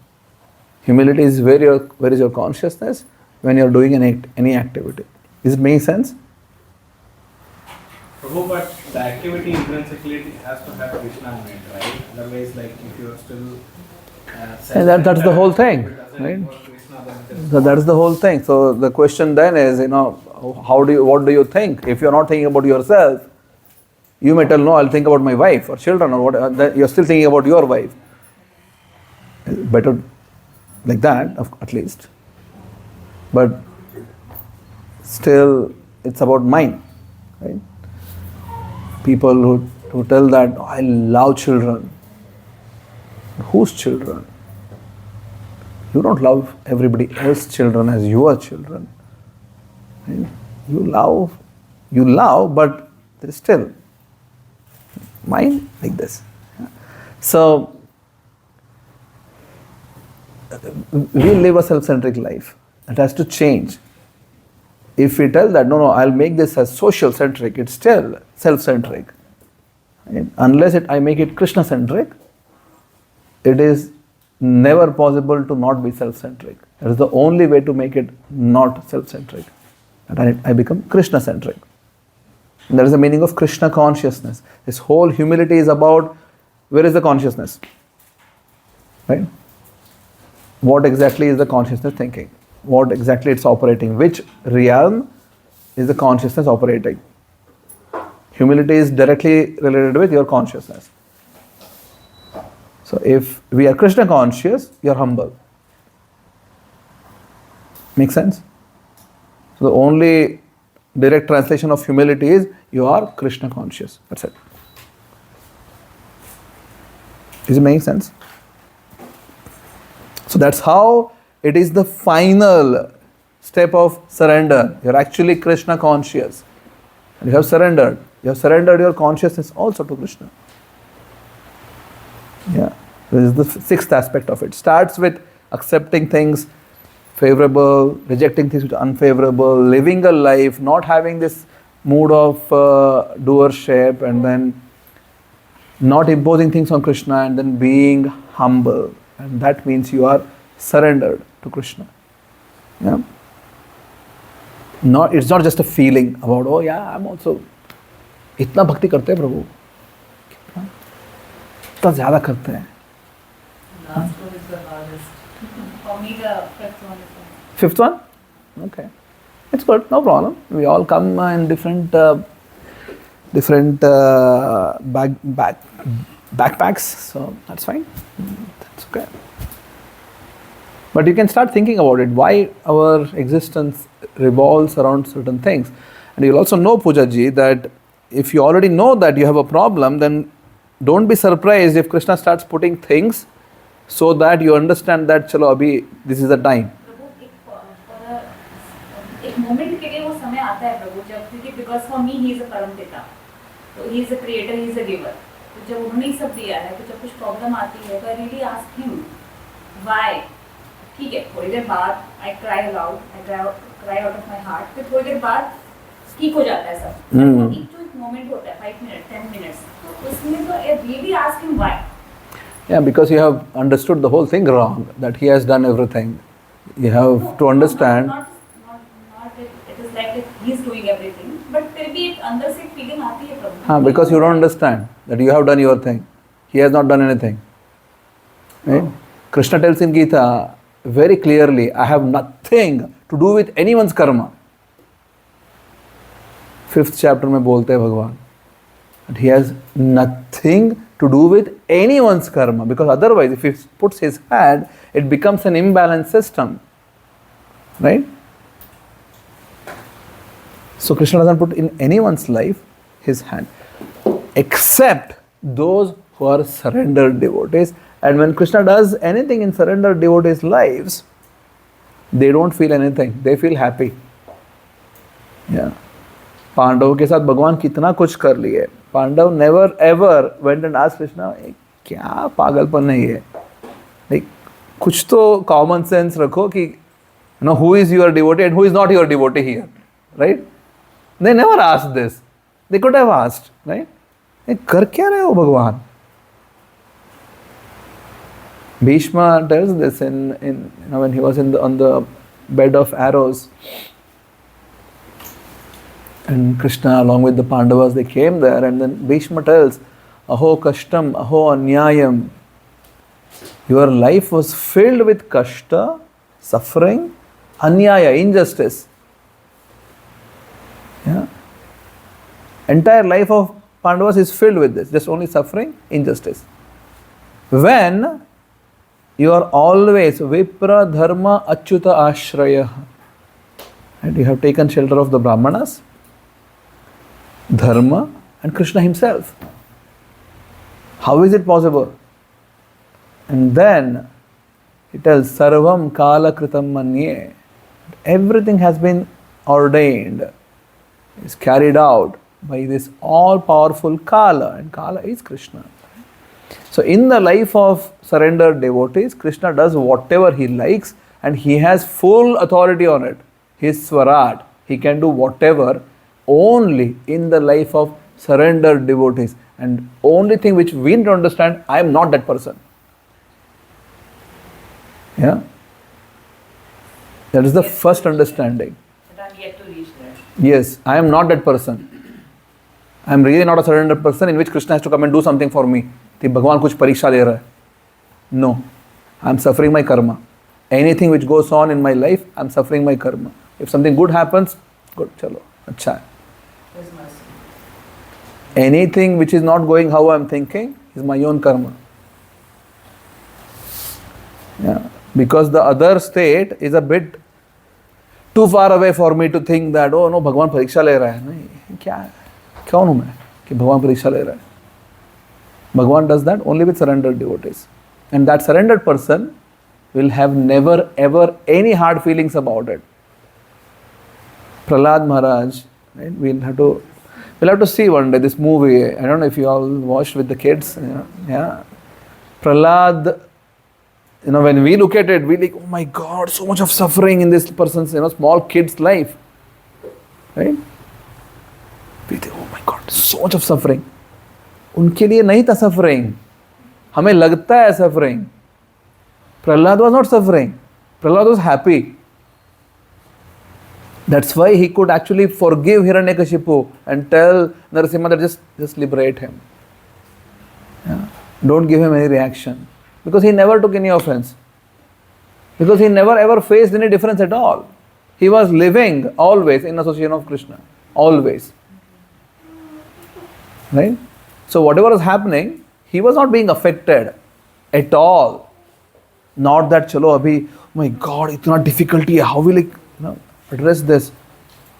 S1: Humility is where is your consciousness when you are doing any activity. Is it making sense?
S5: Prabhu, but the activity intrinsically has to have Krishna in it, right? Otherwise, like if you are still
S1: And that's the whole thing, right? So that's the whole thing. So the question then is, what do you think? If you're not thinking about yourself, you may tell, no, I'll think about my wife or children or what. Then you're still thinking about your wife. Better like that, at least. But still, it's about mine, right? People who tell that, oh, I love children. Whose children? You don't love everybody else's children as your children. Right? You love, but there is still mine like this. So we live a self-centric life. It has to change. If we tell that, no, I'll make this as social-centric, it's still self-centric. Right? Unless I make it Krishna-centric, it is never possible to not be self-centric. That is the only way to make it not self-centric. And I become Krishna-centric. And that is the meaning of Krishna consciousness. This whole humility is about, where is the consciousness? Right? What exactly is the consciousness thinking? What exactly it's operating? Which realm is the consciousness operating? Humility is directly related with your consciousness. So if we are Krishna conscious, you are humble. Make sense? So the only direct translation of humility is you are Krishna conscious. That's it. Is it making sense? So that's how it is the final step of surrender. You're actually Krishna conscious. And you have surrendered. You have surrendered your consciousness also to Krishna. Yeah. This is the sixth aspect of it. Starts with accepting things favorable, rejecting things which are unfavorable, living a life, not having this mood of doership, and then not imposing things on Krishna, and then being humble. And that means you are surrendered to Krishna. Yeah. It's not just a feeling about, oh yeah, I'm also इतना भक्ति करते हैं प्रभु, इतना ज़्यादा करते हैं.
S4: Last one is the hardest.
S3: For me, the fifth one is the
S1: Fifth one? Okay. It's good, no problem. We all come in different backpacks, so that's fine. That's okay. But you can start thinking about it, why our existence revolves around certain things. And you'll also know, Pooja ji, that if you already know that you have a problem, then don't be surprised if Krishna starts putting things so that you understand that chalo abhi this is the time.
S3: प्रभु एक moment के लिए वो समय आता है प्रभु जब, क्योंकि because for me he is a परम पिता, तो he is a creator, he is a giver. तो जब उन्होंने सब दिया है, तो जब कुछ प्रॉब्लम आती है तो I really ask him why. ठीक है, थोड़ी देर बाद I cry allowed, I cry out of my heart, फिर थोड़ी देर बाद ठीक हो जाता है सब. एक जो मोमेंट होता है 5 मिनट 10 मिनट्स, तो उसमें तो I really ask him why.
S1: Yeah, because you have understood the whole thing wrong, that he has done everything. You have to understand.
S3: Not it is like that he is doing everything, but फिर भी एक अंदर से feeling आती है प्रभु.
S1: हाँ, because you don't understand that you have done your thing. He has not done anything. Right? Krishna tells in Gita very clearly, I have nothing to do with anyone's karma. 5th chapter में बोलते हैं भगवान that he has nothing to do with anyone's karma, because otherwise if he puts his hand, it becomes an imbalanced system. Right? So Krishna doesn't put in anyone's life his hand, except those who are surrendered devotees. And when Krishna does anything in surrendered devotees' lives, they don't feel anything, they feel happy. Yeah. पांडवों के साथ भगवान कितना कुछ कर लिए. Pandav never ever went and asked Krishna, क्या पागलपन है ये. Like, कुछ तो common sense रखो कि who is your devotee and who is not your devotee here, right? They never asked this. They could have asked, right? कर क्या रहे हो भगवान? Bhishma tells this in when he was on the bed of arrows, and Krishna along with the Pandavas, they came there, and then Bhishma tells, Aho kashtam, aho anyayam. Your life was filled with kashta, suffering, anyaya, injustice. Yeah. Entire life of Pandavas is filled with this, just only suffering, injustice. When you are always vipra dharma achyuta ashraya, and you have taken shelter of the Brahmanas, dharma, and Krishna himself. How is it possible? And then he tells sarvam kala kritam manye. Everything has been ordained, is carried out by this all-powerful Kala, and Kala is Krishna. So in the life of surrendered devotees, Krishna does whatever he likes, and he has full authority on it. He is Swarat. He can do whatever only in the life of surrendered devotees. And only thing which we need to understand, I am not that person. Yeah? That is the first understanding.
S4: But I'm yet to reach there.
S1: Yes, I am not that person. I am really not a surrendered person in which Krishna has to come and do something for me. कि भगवान कुछ परीक्षा ले रहा है. No, I am suffering my karma. Anything which goes on in my life, I am suffering my karma. If something good happens, good, chalo, अच्छा है. Anything which is not going how I am thinking is my own karma. Yeah, because the other state is a bit too far away for me to think that, oh no, भगवान परीक्षा ले रहा है. नहीं, क्या है? कौन हूँ मैं कि भगवान परीक्षा ले रहा है? Bhagavan does that only with surrendered devotees. And that surrendered person will have never ever any hard feelings about it. Prahlad Maharaj, right? We'll have to see one day this movie. I don't know if you all watched with the kids. Yeah. Prahlad, when we look at it, we like, oh my God, so much of suffering in this person's, small kid's life. Right? We think, oh my God, so much of suffering. उनके लिए नहीं था suffering, हमें लगता है suffering. Prahlad was not suffering. Prahlad was happy. That's why he could actually forgive Hiranyakashipu and tell Narasimha that just liberate him. Yeah. Don't give him any reaction. Because he never took any offense. Because he never ever faced any difference at all. He was living always in association of Krishna. Always. Right? So whatever was happening, he was not being affected at all. Not that, chalo, abhi, oh my God, itna difficulty hai, how will I address this?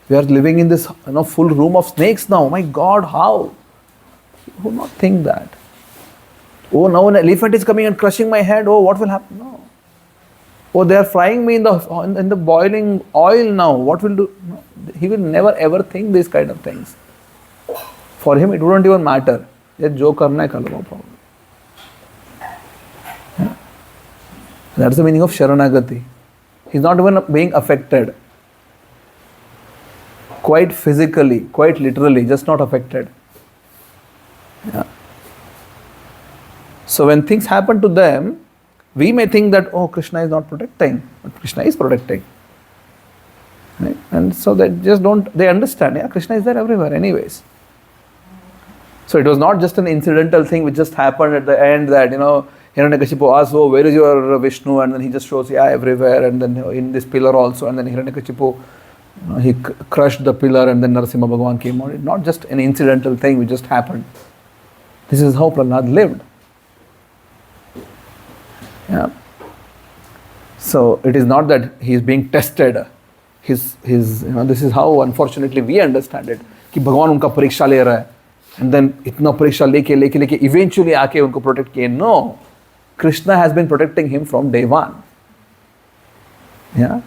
S1: We are living in this full room of snakes now. My God, how? Who would not think that? Oh, now an elephant is coming and crushing my head. Oh, what will happen? No. Oh, they are frying me in the boiling oil now. What will do? No. He will never ever think these kind of things. For him, it wouldn't even matter. Just jo karna hai, kar lo, no problem. Yeah. That's the meaning of Sharanagati. He's not even being affected. Quite physically, quite literally, just not affected. Yeah. So when things happen to them, we may think that, oh, Krishna is not protecting, but Krishna is protecting. Right? And so they just they understand, yeah, Krishna is there everywhere anyways. So it was not just an incidental thing which just happened at the end that, Hiranyakashipu asks, oh, where is your Vishnu? And then he just shows, yeah, everywhere, and then in this pillar also, and then Hiranyakashipu, he crushed the pillar, and then Narasimha Bhagavan came out. It's not just an incidental thing which just happened. This is how Prahlad lived. Yeah. So it is not that he is being tested. This is how unfortunately we understand it. कि भगवान उनका परीक्षा ले रहा है, and then इतना परीक्षा लेके eventually आके उनको protect किए. No, Krishna has been protecting him from day one. Yeah.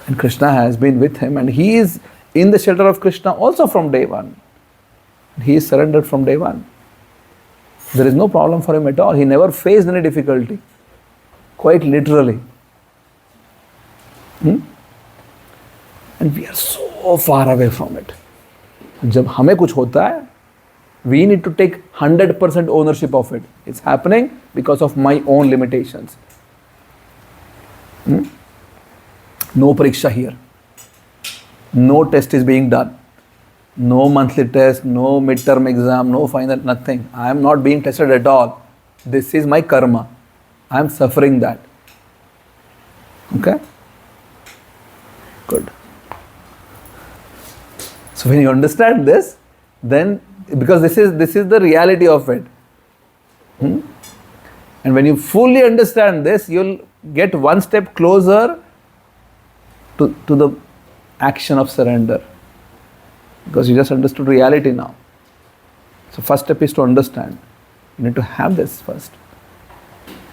S1: And Krishna has been with him, and he is in the shelter of Krishna also from day one. He is surrendered from day one. There is no problem for him at all. He never faced any difficulty. Quite literally. And we are so far away from it. जब हमें कुछ होता है, we need to take 100% ownership of it. It's happening because of my own limitations. No pariksha here. No test is being done. No monthly test, no midterm exam, no final, nothing. I am not being tested at all. This is my karma. I am suffering that. Okay? Good. So when you understand this, then, because this is the reality of it. And when you fully understand this, you'll get one step closer to the action of surrender. Because you just understood reality now. So first step is to understand. You need to have this first.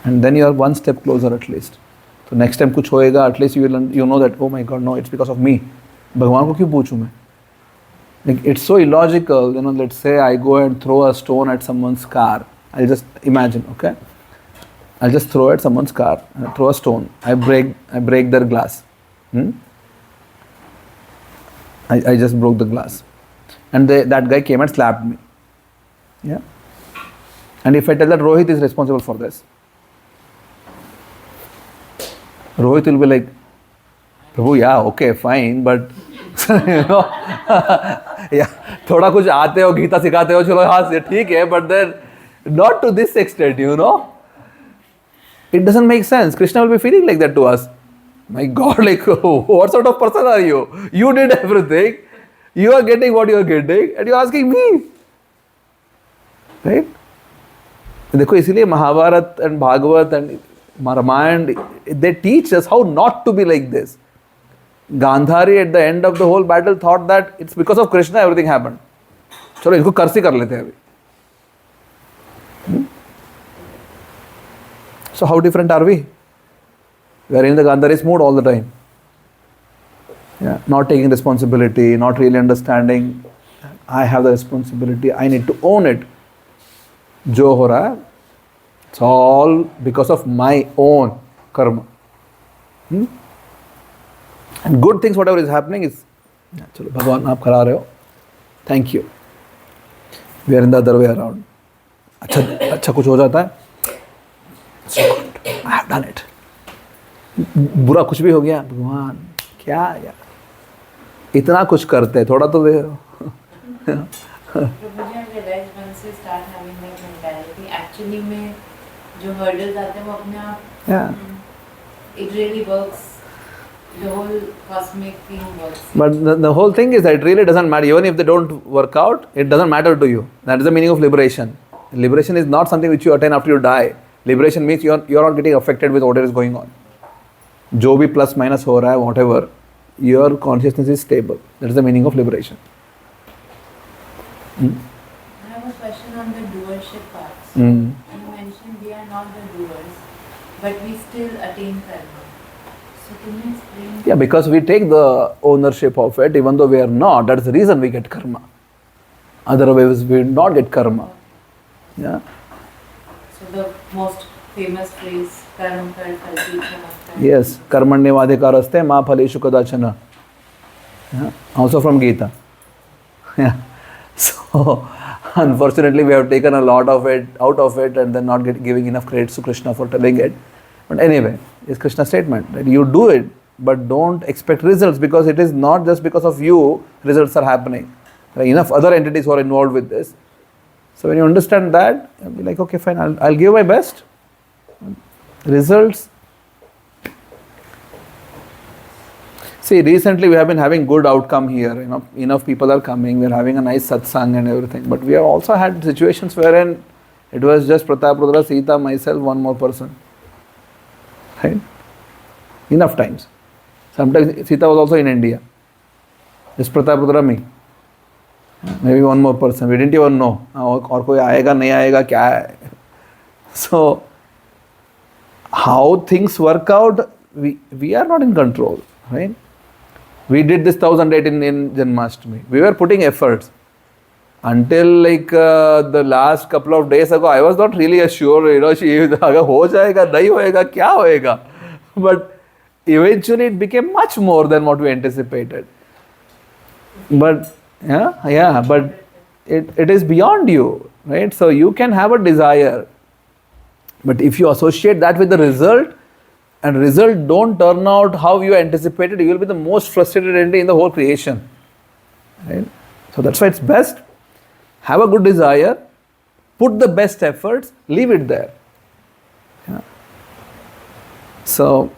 S1: And then you are one step closer at least. So next time kuch hoega, at least you know that, oh my God, no, it's because of me. Bhagwan ko kyun पूछूं मैं? Like, it's so illogical, let's say I go and throw a stone at someone's car. I'll just imagine, okay? I'll just throw at someone's car, throw a stone. I break their glass. I just broke the glass. And that guy came and slapped me. Yeah? And if I tell that Rohit is responsible for this, Rohit will be like, Prabhu, yeah, okay, fine, but yeah, थोड़ा कुछ आते हो, गीता सिखाते हो, चलो हाँ ठीक है, but then not to this extent, It doesn't make sense. Krishna will be feeling like that to us. My God, like, what sort of person are you? You did everything. You are getting what you are getting, and you are asking me. Right? देखो इसीलिए Mahabharat and Bhagavad and Ramayana, they teach us how not to be like this. Gandhari at the end of the whole battle thought that it's because of Krishna everything happened. चलो इनको कर्सी कर लेते हैं अभी. So how different are we? We are in the Gandhari's mood all the time. Yeah, not taking responsibility, not really understanding. I have the responsibility. I need to own it. जो हो रहा है, it's all because of my own karma. And good things, whatever is happening, is चलो भगवान आप करा रहे हो. Thank you. We are in the other way around. अच्छा कुछ हो जाता है. So good. I have done it. बुरा कुछ भी हो गया, भगवान क्या यार इतना कुछ करते हैं, थोड़ा तो दे.
S4: Once you start having that mentality, actually में जो hurdles आते हैं वो अपने आप, it really works. The whole cosmic thing works.
S1: But the whole thing is that it really doesn't matter. Even if they don't work out, it doesn't matter to you. That is the meaning of liberation. Liberation is not something which you attain after you die. Liberation means you are not getting affected with whatever is going on. जो भी plus minus हो रहा है, whatever, your consciousness is stable. That is the meaning of liberation.
S4: I have a question on the doership part.
S1: Mm.
S4: You mentioned we are not the doers, but we still attain karma. So can you explain?
S1: Yeah, because we take the ownership of it, even though we are not. That's the reason we get karma. Otherwise, we will not get karma. Yeah.
S4: So the most famous phrase, karma kar phalti chamakta.
S1: Yes, karmanyavadhikaraste ma phaleshu kadachana. Yeah. Also from Gita. Yeah. So, unfortunately, we have taken a lot of it out of it and then not giving enough credit to Krishna for telling it. But anyway, it's Krishna's statement that you do it, but don't expect results, because it is not just because of you results are happening. There are enough other entities who are involved with this. So when you understand that, you'll be like, okay, fine, I'll give my best. Results. See, recently we have been having good outcome here. Enough people are coming. We're having a nice satsang and everything. But we have also had situations wherein it was just Pratap, Rudra, Sita, myself, one more person. Right? Enough times. Sometimes Sita was also in India. Just Pratap, Rudra, me. Maybe one more person. We didn't even know. और कोई आएगा नहीं आएगा क्या है. So, how things work out, we are not in control, right? We did this 1008 in Janmashtami. We were putting efforts. Until the last couple of days ago, I was not really sure, अगर हो जाएगा, नहीं होएगा, क्या होएगा. But eventually it became much more than what we anticipated. But but it is beyond you, right? So you can have a desire, but if you associate that with the result, and result don't turn out how you anticipated, you will be the most frustrated entity in the whole creation, right? So that's why it's best, have a good desire, put the best efforts, leave it there. Yeah. So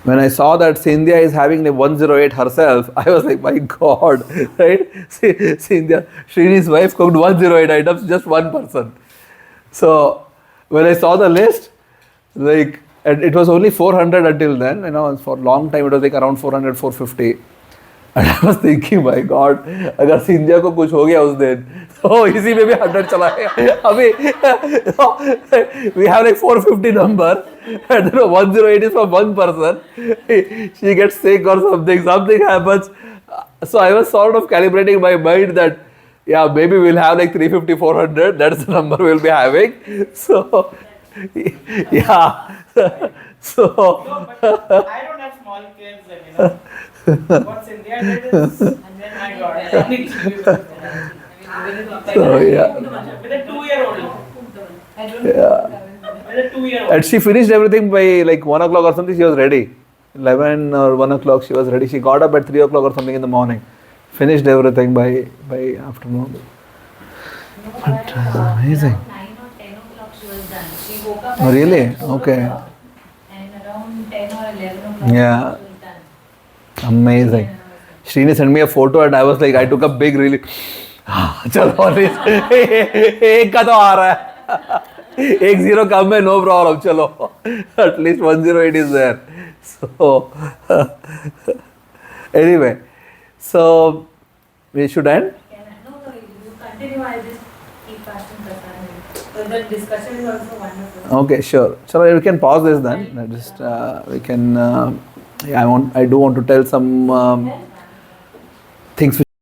S1: when I saw that Sindhya is having the 108 herself, I was like, my God, right? Sindhya, Srini's wife cooked 108 items, just one person. So when I saw the list, and it was only 400 until then, for a long time it was around 400, 450. And I was thinking, my God, अगर सिंधिया को कुछ हो गया उस दिन, तो इसी में भी 100 चला गया. अभी we have 450 number, and 108 is from one person. She gets sick or something happens. So I was sort of calibrating my mind that, yeah, maybe we'll have 350, 400. That's the number we'll be having. So, yeah. So.
S5: No, but I don't have small kids, and what's India did is, and then my God.
S1: So, yeah.
S5: With a 2-year-old.
S1: Yeah.
S5: With a 2-year-old.
S1: And she finished everything by 1 o'clock or something. She was ready. 11 or 1 o'clock she was ready. She got up at 3 o'clock or something in the morning. Finished everything by afternoon. But amazing.
S3: 9 or 10 o'clock she was done. She woke up
S1: Oh,
S3: at
S1: really?
S3: 4
S1: Okay.
S3: o'clock, and around 10 or 11 o'clock
S1: Yeah.
S3: she was done.
S1: Amazing. Srini sent me a photo and I was like, I took a big relief. चलो एक का तो आ रहा है. 1-0 कम है, no problem. चलो. At least 108 is there. So anyway, so we should end.
S3: No, you continue. I just keep asking Prasad. So the discussion is also wonderful.
S1: Okay, sure. So we can pause this then. Just we can. I do want to tell some